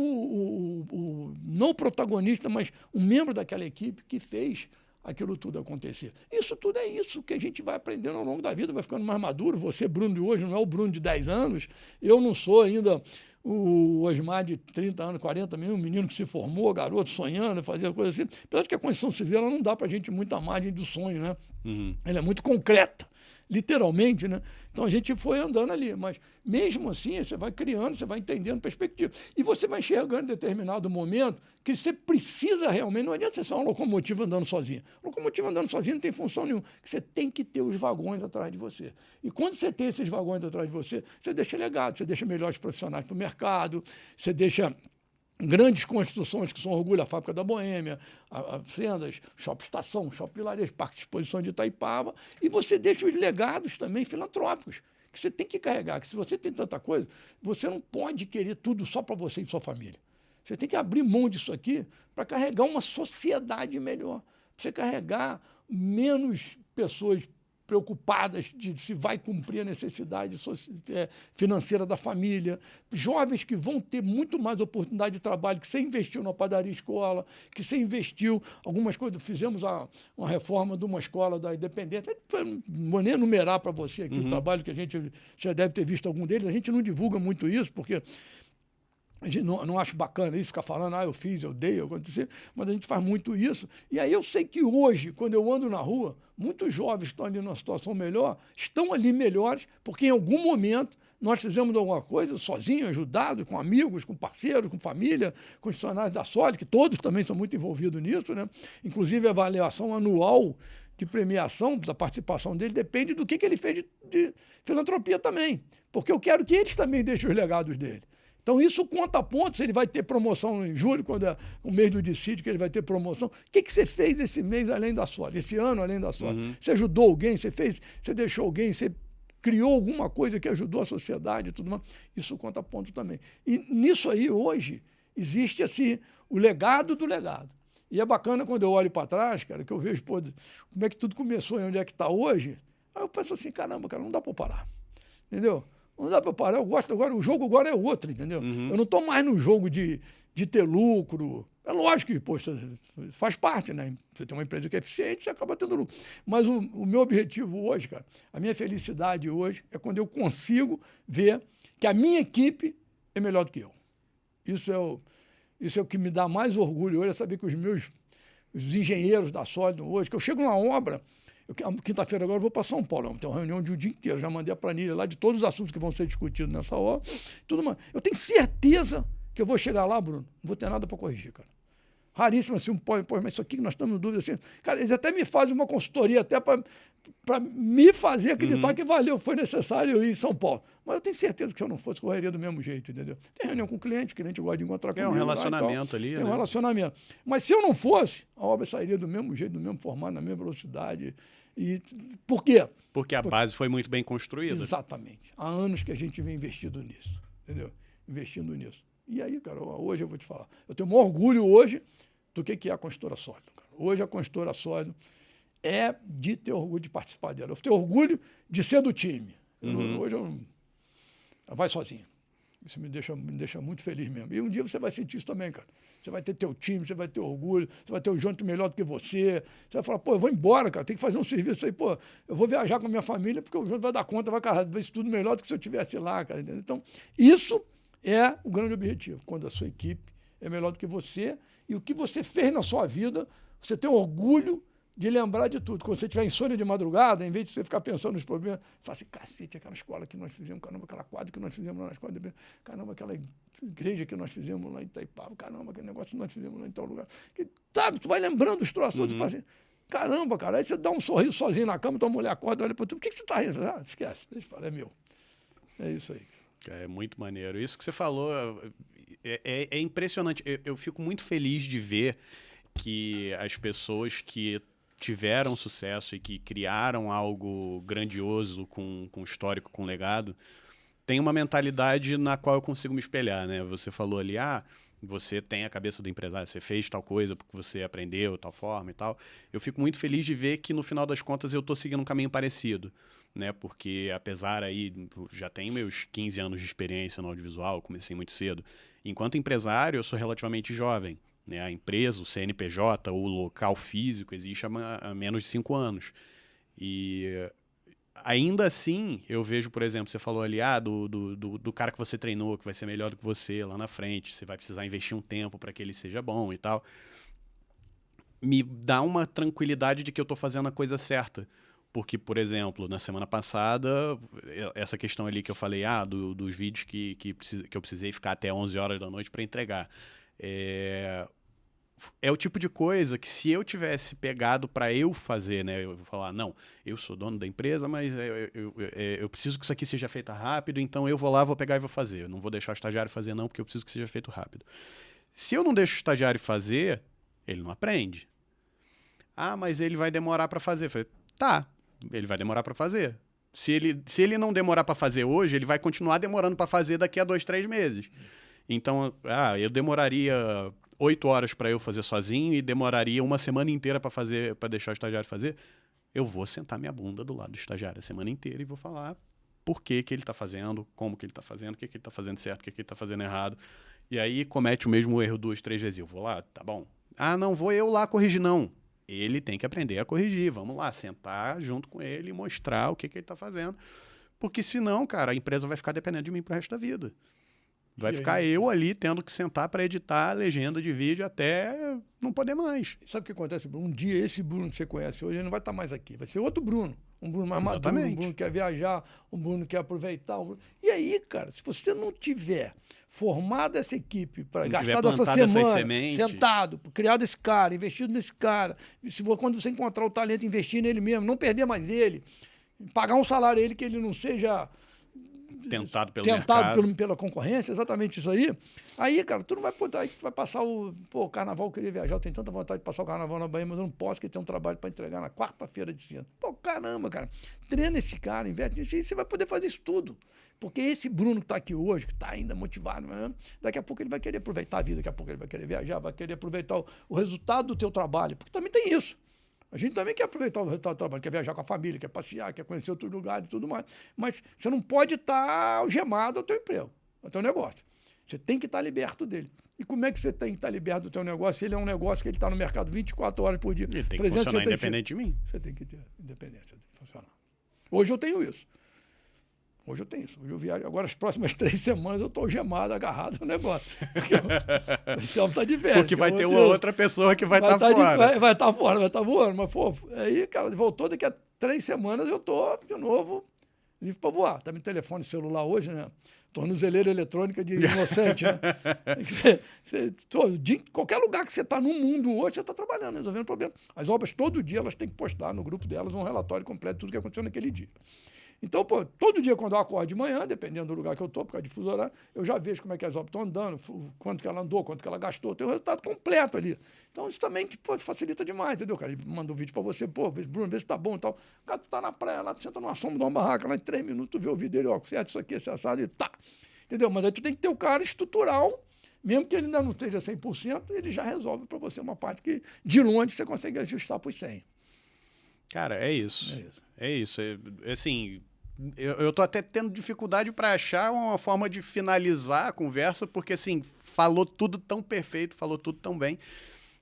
não o protagonista, mas um membro daquela equipe que fez aquilo tudo acontecer. Isso tudo é isso que a gente vai aprendendo ao longo da vida, vai ficando mais maduro. Você, Bruno de hoje, não é o Bruno de 10 anos. Eu não sou ainda o Osmar de 30 anos, 40 anos, um menino que se formou, garoto, sonhando, fazia coisa assim. Apesar de que a Constituição Civil ela não dá para a gente muita margem do sonho, né? Uhum. Ela é muito concreta. Literalmente, né? Então a gente foi andando ali, mas mesmo assim você vai criando, você vai entendendo perspectiva. E você vai enxergando em determinado momento que você precisa realmente, não adianta você ser uma locomotiva andando sozinha. Locomotiva andando sozinha não tem função nenhuma, que você tem que ter os vagões atrás de você. E quando você tem esses vagões atrás de você, você deixa legado, você deixa melhores profissionais para o mercado, você deixa grandes construções que são orgulho, a Fábrica da Boêmia, a Fendas, Shopping Estação, Shopping Vilarejo, Parque de Exposição de Itaipava, e você deixa os legados também filantrópicos, que você tem que carregar, que se você tem tanta coisa, você não pode querer tudo só para você e sua família. Você tem que abrir mão disso aqui para carregar uma sociedade melhor, para você carregar menos pessoas preocupadas de se vai cumprir a necessidade financeira da família, jovens que vão ter muito mais oportunidade de trabalho, que você investiu na padaria escola, que você investiu algumas coisas, fizemos uma reforma de uma escola da Independência, não vou nem enumerar para você aqui o trabalho que a gente já deve ter visto algum deles, a gente não divulga muito isso, porque A gente não acha bacana isso, ficar falando, eu fiz, eu dei, eu aconteci, mas a gente faz muito isso. E aí eu sei que hoje, quando eu ando na rua, muitos jovens que estão ali numa situação melhor, estão ali melhores, porque em algum momento nós fizemos alguma coisa sozinho, ajudado, com amigos, com parceiros, com família, com os funcionários da Soli, que todos também são muito envolvidos nisso, né? Inclusive a avaliação anual de premiação da participação dele depende do que ele fez de filantropia também, porque eu quero que eles também deixem os legados dele. Então, isso conta pontos, ele vai ter promoção em julho, quando é o mês do dissídio, que ele vai ter promoção. O que você fez esse mês além da Soli? Esse ano além da Soli? Você ajudou alguém? Você deixou alguém? Você criou alguma coisa que ajudou a sociedade e tudo mais? Isso conta ponto também. E nisso aí, hoje, existe assim, o legado do legado. E é bacana quando eu olho para trás, cara, que eu vejo como é que tudo começou e onde é que está hoje. Aí eu penso assim, caramba, cara, não dá para parar. Entendeu? Não dá para parar, eu gosto agora, o jogo agora é outro, entendeu? Eu não estou mais no jogo de ter lucro. É lógico que, poxa, faz parte, né? Você tem uma empresa que é eficiente, você acaba tendo lucro. Mas o meu objetivo hoje, cara, a minha felicidade hoje é quando eu consigo ver que a minha equipe é melhor do que eu. Isso é o que me dá mais orgulho hoje, é saber que os engenheiros da Soli hoje, que eu chego numa obra. Quinta-feira agora eu vou para São Paulo, tem uma reunião de um dia inteiro, já mandei a planilha lá de todos os assuntos que vão ser discutidos nessa hora, tudo mais. Eu tenho certeza que eu vou chegar lá, Bruno, não vou ter nada para corrigir, cara. Raríssimo assim, mas isso aqui que nós estamos em dúvida, assim. Cara, eles até me fazem uma consultoria até para me fazer acreditar que valeu, foi necessário ir em São Paulo. Mas eu tenho certeza que se eu não fosse, correria do mesmo jeito, entendeu? Tem reunião com o cliente gosta de encontrar comigo. É um relacionamento ali, Tem um relacionamento. Mas se eu não fosse, a obra sairia do mesmo jeito, do mesmo formato, na mesma velocidade. E por quê? Porque a base foi muito bem construída. Exatamente. Há anos que a gente vem investindo nisso, entendeu? Investindo nisso. E aí, cara, hoje eu vou te falar. Eu tenho um orgulho hoje do que é a Construtora Sólido. Hoje a Construtora Sólido é de ter orgulho de participar dela. Eu tenho orgulho de ser do time. Hoje eu vai sozinho. Isso me deixa muito feliz mesmo. E um dia você vai sentir isso também, cara. Você vai ter teu time, você vai ter orgulho, você vai ter o Jonathan melhor do que você. Você vai falar, pô, eu vou embora, cara, tem que fazer um serviço aí, pô, eu vou viajar com a minha família porque o Jonathan vai dar conta, vai fazer isso tudo melhor do que se eu estivesse lá, cara. Entendeu? Então, isso é o grande objetivo, quando a sua equipe é melhor do que você e o que você fez na sua vida, você tem orgulho de lembrar de tudo. Quando você tiver insônia de madrugada, em vez de você ficar pensando nos problemas, fala assim, cacete, aquela escola que nós fizemos, caramba, aquela quadra que nós fizemos lá na escola, caramba, aquela igreja que nós fizemos lá em Itaipava, caramba, aquele negócio que nós fizemos lá em tal lugar. Sabe, tu vai lembrando os troços todos e fala assim, caramba, cara, aí você dá um sorriso sozinho na cama, tua mulher acorda, olha para tu, por que você tá rindo? Esquece, deixa eu falar, é meu. É isso aí. É muito maneiro. Isso que você falou é impressionante. Eu fico muito feliz de ver que as pessoas que tiveram sucesso e que criaram algo grandioso com histórico, com legado, têm uma mentalidade na qual eu consigo me espelhar, né? Você falou ali, você tem a cabeça do empresário, você fez tal coisa porque você aprendeu, tal forma e tal. Eu fico muito feliz de ver que no final das contas eu estou seguindo um caminho parecido, né? Porque apesar aí, já tenho meus 15 anos de experiência no audiovisual, comecei muito cedo. Enquanto empresário, eu sou relativamente jovem. Né, a empresa, o CNPJ, o local físico, existe há menos de 5 anos. E ainda assim, eu vejo, por exemplo, você falou ali, do cara que você treinou, que vai ser melhor do que você lá na frente, você vai precisar investir um tempo para que ele seja bom e tal. Me dá uma tranquilidade de que eu estou fazendo a coisa certa. Porque, por exemplo, na semana passada, essa questão ali que eu falei, dos vídeos que eu precisei ficar até 11 horas da noite para entregar. É o tipo de coisa que se eu tivesse pegado para eu fazer, né, eu vou falar, não, eu sou dono da empresa, mas eu preciso que isso aqui seja feito rápido, então eu vou lá, vou pegar e vou fazer. Eu não vou deixar o estagiário fazer não, porque eu preciso que seja feito rápido. Se eu não deixo o estagiário fazer, ele não aprende. Mas ele vai demorar para fazer. Eu falei, tá, ele vai demorar para fazer. Se ele não demorar para fazer hoje, ele vai continuar demorando para fazer daqui a 2, 3 meses. Então, eu demoraria 8 horas para eu fazer sozinho e demoraria uma semana inteira para deixar o estagiário fazer. Eu vou sentar minha bunda do lado do estagiário a semana inteira e vou falar por que ele está fazendo, como que ele está fazendo, o que ele está fazendo certo, o que ele está fazendo errado. E aí comete o mesmo erro 2, 3 vezes. Eu vou lá, tá bom. Não vou eu lá corrigir, não. Ele tem que aprender a corrigir. Vamos lá, sentar junto com ele e mostrar o que ele está fazendo. Porque senão, cara, a empresa vai ficar dependendo de mim pro resto da vida. Vai ficar eu ali tendo que sentar para editar a legenda de vídeo até não poder mais. Sabe o que acontece, Bruno? Um dia esse Bruno que você conhece hoje, ele não vai estar mais aqui. Vai ser outro Bruno. Um Bruno mais maduro, um Bruno que quer viajar, um Bruno que quer aproveitar. E aí, cara, se você não tiver formado essa equipe para gastado essa semana, sentado, criado esse cara, investido nesse cara, quando você encontrar o talento, investir nele mesmo, não perder mais ele, pagar um salário a ele que ele não seja... Tentado pela concorrência, exatamente isso aí. Aí, cara, tu não vai poder, aí tu vai passar o carnaval, eu queria viajar, eu tenho tanta vontade de passar o carnaval na Bahia, mas eu não posso, porque tem um trabalho para entregar na quarta-feira de cima. Pô, caramba, cara, treina esse cara, investe nisso, e você vai poder fazer isso tudo. Porque esse Bruno que está aqui hoje, que está ainda motivado, né? Daqui a pouco ele vai querer aproveitar a vida, daqui a pouco ele vai querer viajar, vai querer aproveitar o resultado do teu trabalho, porque também tem isso. A gente também quer aproveitar o resultado do trabalho, quer viajar com a família, quer passear, quer conhecer outros lugares e tudo mais. Mas você não pode estar algemado ao teu emprego, ao teu negócio. Você tem que estar liberto dele. E como é que você tem que estar liberto do teu negócio se ele é um negócio que ele está no mercado 24 horas por dia? Ele tem que funcionar independente de mim. Você tem que ter independência de funcionar. Hoje eu tenho isso. Hoje eu tenho isso. Hoje eu viajo. Agora, as próximas 3 semanas, eu estou algemado, agarrado no negócio. Porque esse homem está de férias. Porque vai ter uma outra pessoa que vai estar fora. Vai estar fora, vai estar voando. Mas, pô, aí, cara, voltou daqui a 3 semanas, eu estou, de novo, livre para voar. Tá no telefone celular hoje, né? Tornozeleira eletrônica de inocente, né? Qualquer lugar que você está no mundo hoje, você está trabalhando, resolvendo problema. As obras, todo dia, elas têm que postar no grupo delas um relatório completo de tudo que aconteceu naquele dia. Então, pô, todo dia quando eu acordo de manhã, dependendo do lugar que eu estou, por causa de fuso horário, eu já vejo como é que as obras estão andando, quanto que ela andou, quanto que ela gastou, tem o resultado completo ali. Então, isso também pô, facilita demais, entendeu, cara? Ele manda um vídeo para você, pô, Bruno, vê se tá bom e tal. O cara, tu tá na praia lá, tu senta numa sombra de uma barraca, lá em 3 minutos, tu vê o vídeo dele, ó, certo, isso aqui, esse assado, e tá. Entendeu? Mas aí tu tem que ter o cara estrutural, mesmo que ele ainda não esteja 100%, ele já resolve para você uma parte que, de longe, você consegue ajustar para os 100. Cara, é isso. É isso. Assim... Eu tô até tendo dificuldade para achar uma forma de finalizar a conversa, porque, assim, falou tudo tão perfeito, falou tudo tão bem,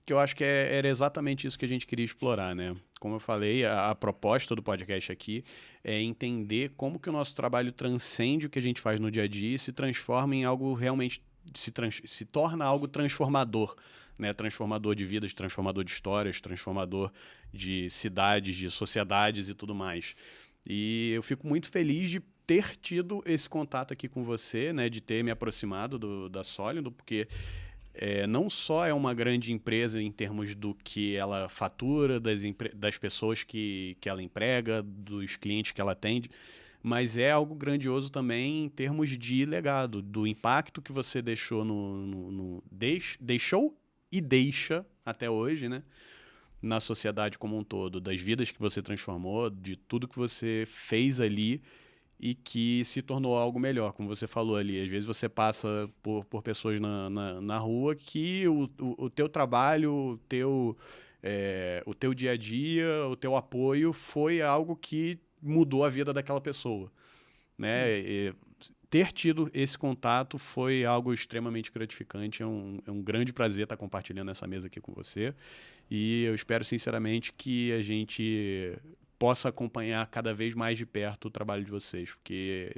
que eu acho que era exatamente isso que a gente queria explorar, né? Como eu falei, a proposta do podcast aqui é entender como que o nosso trabalho transcende o que a gente faz no dia a dia e se transforma em algo realmente, se torna algo transformador, né? Transformador de vidas, transformador de histórias, transformador de cidades, de sociedades e tudo mais. E eu fico muito feliz de ter tido esse contato aqui com você, né, de ter me aproximado da Sólido, porque não só é uma grande empresa em termos do que ela fatura, das pessoas que ela emprega, dos clientes que ela atende, mas é algo grandioso também em termos de legado, do impacto que você deixou deixou e deixa até hoje, né? Na sociedade como um todo, das vidas que você transformou, de tudo que você fez ali e que se tornou algo melhor, como você falou ali. Às vezes você passa por pessoas na rua que o teu trabalho, o teu dia a dia, o teu apoio foi algo que mudou a vida daquela pessoa, né? E ter tido esse contato foi algo extremamente gratificante. É um grande prazer estar compartilhando essa mesa aqui com você. E eu espero, sinceramente, que a gente possa acompanhar cada vez mais de perto o trabalho de vocês, porque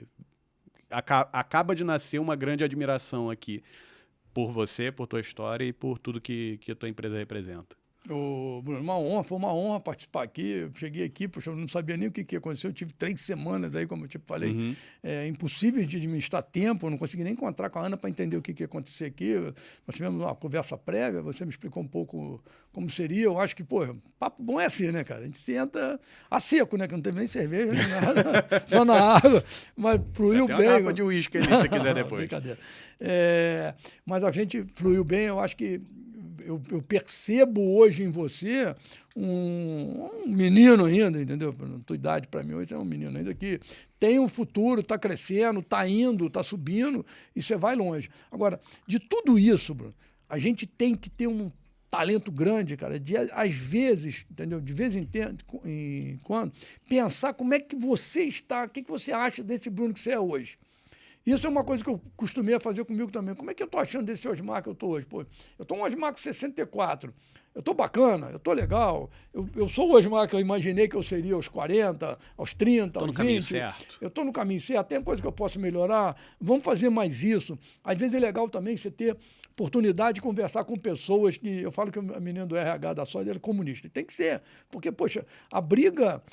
acaba de nascer uma grande admiração aqui por você, por tua história e por tudo que a tua empresa representa. Bruno, foi uma honra participar aqui. Eu cheguei aqui, poxa, eu não sabia nem o que aconteceu. Eu tive 3 semanas aí, como eu te falei, impossível de administrar tempo. Eu não consegui nem encontrar com a Ana para entender o que ia acontecer aqui. Nós tivemos uma conversa prévia, você me explicou um pouco como seria. Eu acho que, pô, papo bom é assim, né, cara? A gente senta a seco, né? Que não teve nem cerveja, nem nada, só na água. Mas fluiu bem. Tem uma garrafa de uísque ali, se você quiser depois. Brincadeira. Mas a gente fluiu bem. Eu acho que eu percebo hoje em você um menino ainda, entendeu? A tua idade para mim hoje é um menino ainda que tem um futuro, está crescendo, está indo, está subindo e você vai longe. Agora, de tudo isso, Bruno, a gente tem que ter um talento grande, cara, de às vezes, entendeu? De vez em quando, pensar como é que você está, o que você acha desse Bruno que você é hoje. Isso é uma coisa que eu costumei a fazer comigo também. Como é que eu estou achando desse Osmar que eu estou hoje? Pô, eu estou um Osmar com 64. Eu estou bacana, eu estou legal. Eu sou o Osmar que eu imaginei que eu seria aos 40, aos 30, aos 20. Caminho certo. Eu estou no caminho certo, tem coisa que eu posso melhorar, vamos fazer mais isso. Às vezes é legal também você ter oportunidade de conversar com pessoas que... Eu falo que a menina do RH da Sódia é comunista. Tem que ser, porque, poxa, a briga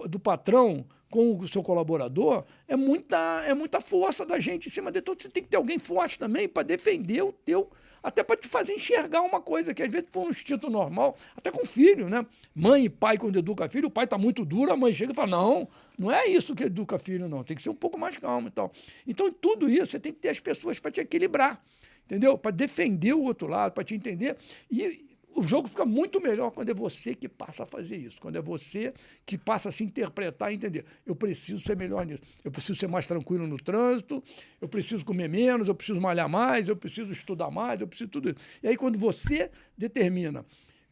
do patrão com o seu colaborador é muita força da gente em cima de tudo. Você tem que ter alguém forte também para defender o teu... Até para te fazer enxergar uma coisa que, às vezes, por um instinto normal, até com filho, né? Mãe e pai, quando educa filho, o pai está muito duro, a mãe chega e fala, não é isso que educa filho, não. Tem que ser um pouco mais calmo e tal. Então, tudo isso, você tem que ter as pessoas para te equilibrar, entendeu? Para defender o outro lado, para te entender. E o jogo fica muito melhor quando é você que passa a fazer isso, quando é você que passa a se interpretar e entender. Eu preciso ser melhor nisso, eu preciso ser mais tranquilo no trânsito, eu preciso comer menos, eu preciso malhar mais, eu preciso estudar mais, eu preciso tudo isso. E aí, quando você determina,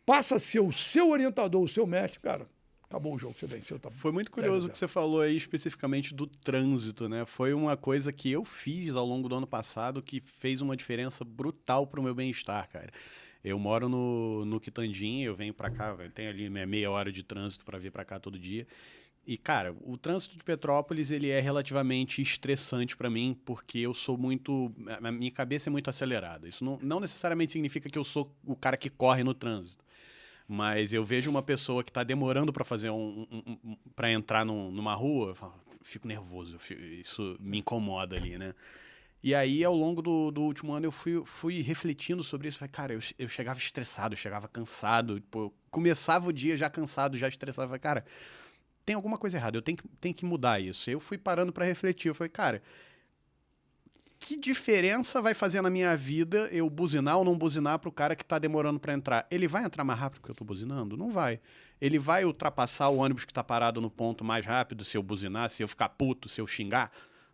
passa a ser o seu orientador, o seu mestre, cara, acabou o jogo, você venceu. Tá? Foi muito curioso o que você falou aí especificamente do trânsito, né? Foi uma coisa que eu fiz ao longo do ano passado que fez uma diferença brutal para o meu bem-estar, cara. Eu moro no Quitandinha, eu venho para cá, tem ali meia hora de trânsito para vir para cá todo dia. E, cara, o trânsito de Petrópolis, ele é relativamente estressante para mim, porque eu sou muito... A minha cabeça é muito acelerada. Isso não necessariamente significa que eu sou o cara que corre no trânsito. Mas eu vejo uma pessoa que está demorando para fazer para entrar numa rua, eu fico nervoso, isso me incomoda ali, né? E aí, ao longo do último ano, eu fui refletindo sobre isso. Falei, cara, eu chegava estressado, eu chegava cansado. Tipo, eu começava o dia já cansado, já estressado. Falei, cara, tem alguma coisa errada, eu tenho que mudar isso. Eu fui parando para refletir. Eu falei, cara, que diferença vai fazer na minha vida eu buzinar ou não buzinar pro cara que tá demorando para entrar? Ele vai entrar mais rápido que eu tô buzinando? Não vai. Ele vai ultrapassar o ônibus que tá parado no ponto mais rápido se eu buzinar, se eu ficar puto, se eu xingar?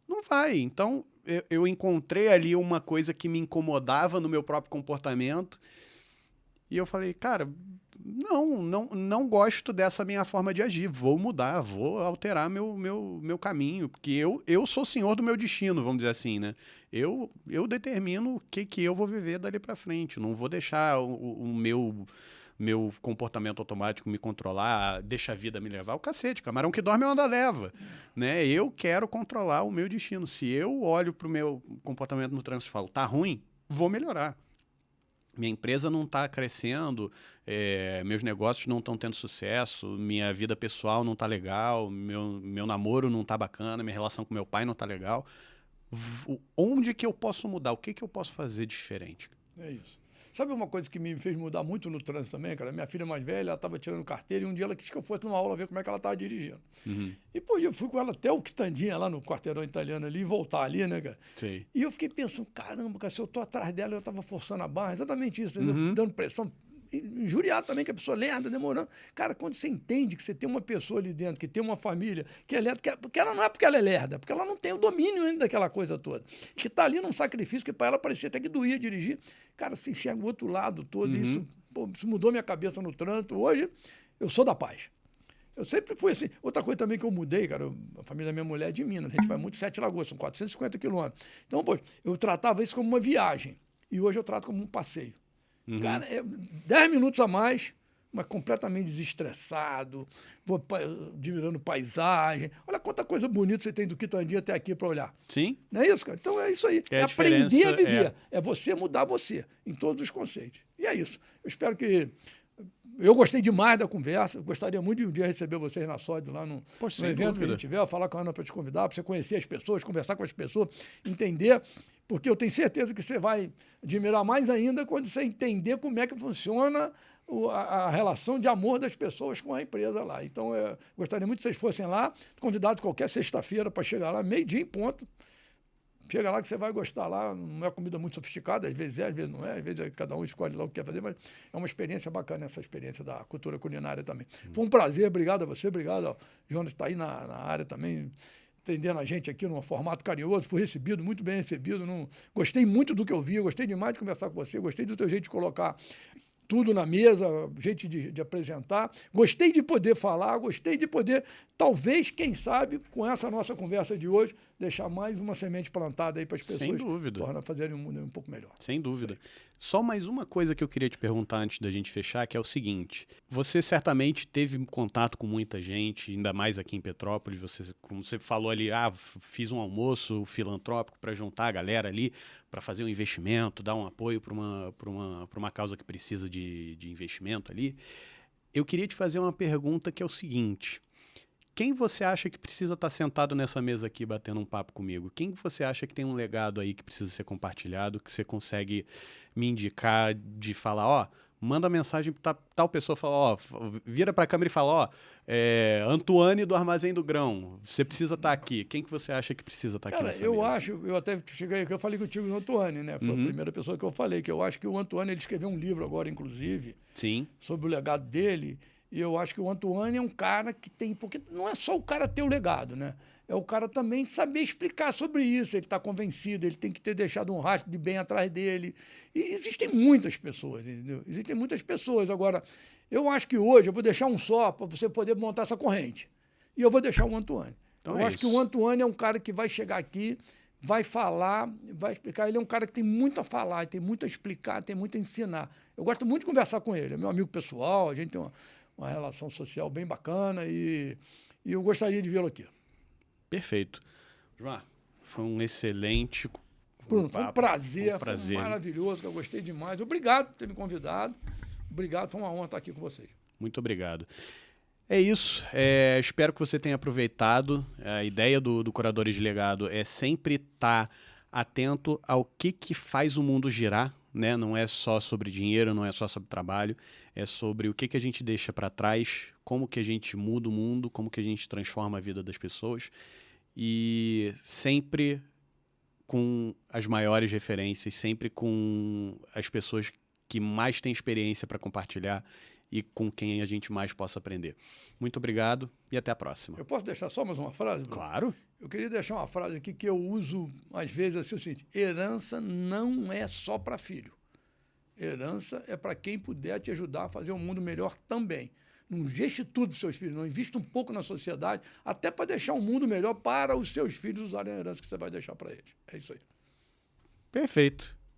Não vai. Então, eu encontrei ali uma coisa que me incomodava no meu próprio comportamento e eu falei, cara, não gosto dessa minha forma de agir, vou mudar, vou alterar meu caminho, porque eu sou senhor do meu destino, vamos dizer assim, né? Eu determino o que eu vou viver dali para frente, não vou deixar o meu comportamento automático me controlar, deixa a vida me levar. O cacete, camarão que dorme onda leva, né? Eu quero controlar o meu destino. Se eu olho para o meu comportamento no trânsito e falo, tá ruim, vou melhorar. Minha empresa não está crescendo, meus negócios não estão tendo sucesso, minha vida pessoal não está legal, meu namoro não está bacana, minha relação com meu pai não está legal. Onde que eu posso mudar? O que eu posso fazer diferente? É isso. Sabe uma coisa que me fez mudar muito no trânsito também, cara? Minha filha mais velha, ela estava tirando carteira e um dia ela quis que eu fosse numa aula ver como é que ela estava dirigindo. Uhum. E, pô, eu fui com ela até o Quitandinha, lá no quarteirão italiano ali, e voltar ali, né, cara? Sim. E eu fiquei pensando, caramba, cara, se eu tô atrás dela, eu estava forçando a barra, exatamente isso, Uhum. dando pressão. Injuriado também, que a pessoa lerda, demorando. Cara, quando você entende que você tem uma pessoa ali dentro, que tem uma família, que é lerda, porque ela não é porque ela é lerda, porque ela não tem o domínio ainda daquela coisa toda. Que está ali num sacrifício que para ela parecia até que doía dirigir. Cara, você enxerga o outro lado todo, isso mudou minha cabeça no trânsito. Hoje, eu sou da paz. Eu sempre fui assim. Outra coisa também que eu mudei, cara, a família da minha mulher é de Minas, a gente vai muito 7 Lagoas, são 450 quilômetros. Então, pô, eu tratava isso como uma viagem. E hoje eu trato como um passeio. Cara, 10 minutos a mais, mas completamente desestressado, vou admirando paisagem. Olha quanta coisa bonita você tem do Quitandinha até aqui para olhar. Sim. Não é isso, cara? Então é isso aí. É aprender a viver. É você mudar você, em todos os conceitos. E é isso. Eu espero que... Eu gostei demais da conversa, gostaria muito de um dia receber vocês na SOD lá no evento que a gente tiver, falar com a Ana para te convidar, para você conhecer as pessoas, conversar com as pessoas, entender, porque eu tenho certeza que você vai admirar mais ainda quando você entender como é que funciona a relação de amor das pessoas com a empresa lá. Então, eu gostaria muito que vocês fossem lá, convidados qualquer sexta-feira para chegar lá, meio-dia em ponto. Chega lá que você vai gostar lá, não é comida muito sofisticada, às vezes não é, às vezes cada um escolhe lá o que quer fazer, mas é uma experiência bacana essa experiência da cultura culinária também. Foi um prazer, obrigado a você, obrigado ao Jonas está aí na área também, atendendo a gente aqui num formato carinhoso, fui recebido, muito bem recebido, gostei muito do que eu vi, gostei demais de conversar com você, gostei do teu jeito de colocar tudo na mesa, jeito de apresentar. Gostei de poder falar, gostei de poder, talvez, quem sabe, com essa nossa conversa de hoje, deixar mais uma semente plantada aí para as pessoas. Sem dúvida. Fazerem um mundo um pouco melhor. Sem dúvida. Só mais uma coisa que eu queria te perguntar antes da gente fechar, que é o seguinte. Você certamente teve contato com muita gente, ainda mais aqui em Petrópolis. Você, como você falou ali, fiz um almoço filantrópico para juntar a galera ali, para fazer um investimento, dar um apoio para uma causa que precisa de investimento ali. Eu queria te fazer uma pergunta que é o seguinte. Quem você acha que precisa estar sentado nessa mesa aqui batendo um papo comigo? Quem você acha que tem um legado aí que precisa ser compartilhado, que você consegue me indicar de falar, ó, manda mensagem para tal pessoa, fala, ó, vira para a câmera e fala, ó, Antoine do Armazém do Grão, você precisa estar aqui. Quem que você acha que precisa estar aqui nessa mesa? Eu até cheguei aqui, eu falei contigo do Antoine, né? Foi a primeira pessoa que eu falei, que eu acho que o Antoine, ele escreveu um livro agora, inclusive, Sim. Sobre o legado dele. E eu acho que o Antoine é um cara que tem... Porque não é só o cara ter o legado, né? É o cara também saber explicar sobre isso. Ele está convencido, ele tem que ter deixado um rastro de bem atrás dele. E existem muitas pessoas, entendeu? Existem muitas pessoas. Agora, eu acho que hoje eu vou deixar um só para você poder montar essa corrente. E eu vou deixar o Antoine. Então eu acho que o Antoine é um cara que vai chegar aqui, vai falar, vai explicar. Ele é um cara que tem muito a falar, tem muito a explicar, tem muito a ensinar. Eu gosto muito de conversar com ele. É meu amigo pessoal, a gente tem uma relação social bem bacana e eu gostaria de vê-lo aqui. Perfeito. João, foi um excelente Bruno, foi um prazer, foi maravilhoso, que eu gostei demais. Obrigado por ter me convidado. Obrigado, foi uma honra estar aqui com vocês. Muito obrigado. É isso. Espero que você tenha aproveitado. A ideia do Curadores de Legado é sempre estar atento ao que faz o mundo girar, né? Não é só sobre dinheiro, não é só sobre trabalho, é sobre o que a gente deixa para trás, como que a gente muda o mundo, como que a gente transforma a vida das pessoas e sempre com as maiores referências, sempre com as pessoas que mais têm experiência para compartilhar e com quem a gente mais possa aprender. Muito obrigado e até a próxima. Eu posso deixar só mais uma frase, Bruno? Claro. Eu queria deixar uma frase aqui que eu uso às vezes assim, o seguinte: herança não é só para filho. Herança é para quem puder te ajudar a fazer um mundo melhor também. Não investe tudo para os seus filhos, não investe um pouco na sociedade, até para deixar um mundo melhor para os seus filhos usarem a herança que você vai deixar para eles. É isso aí. Perfeito.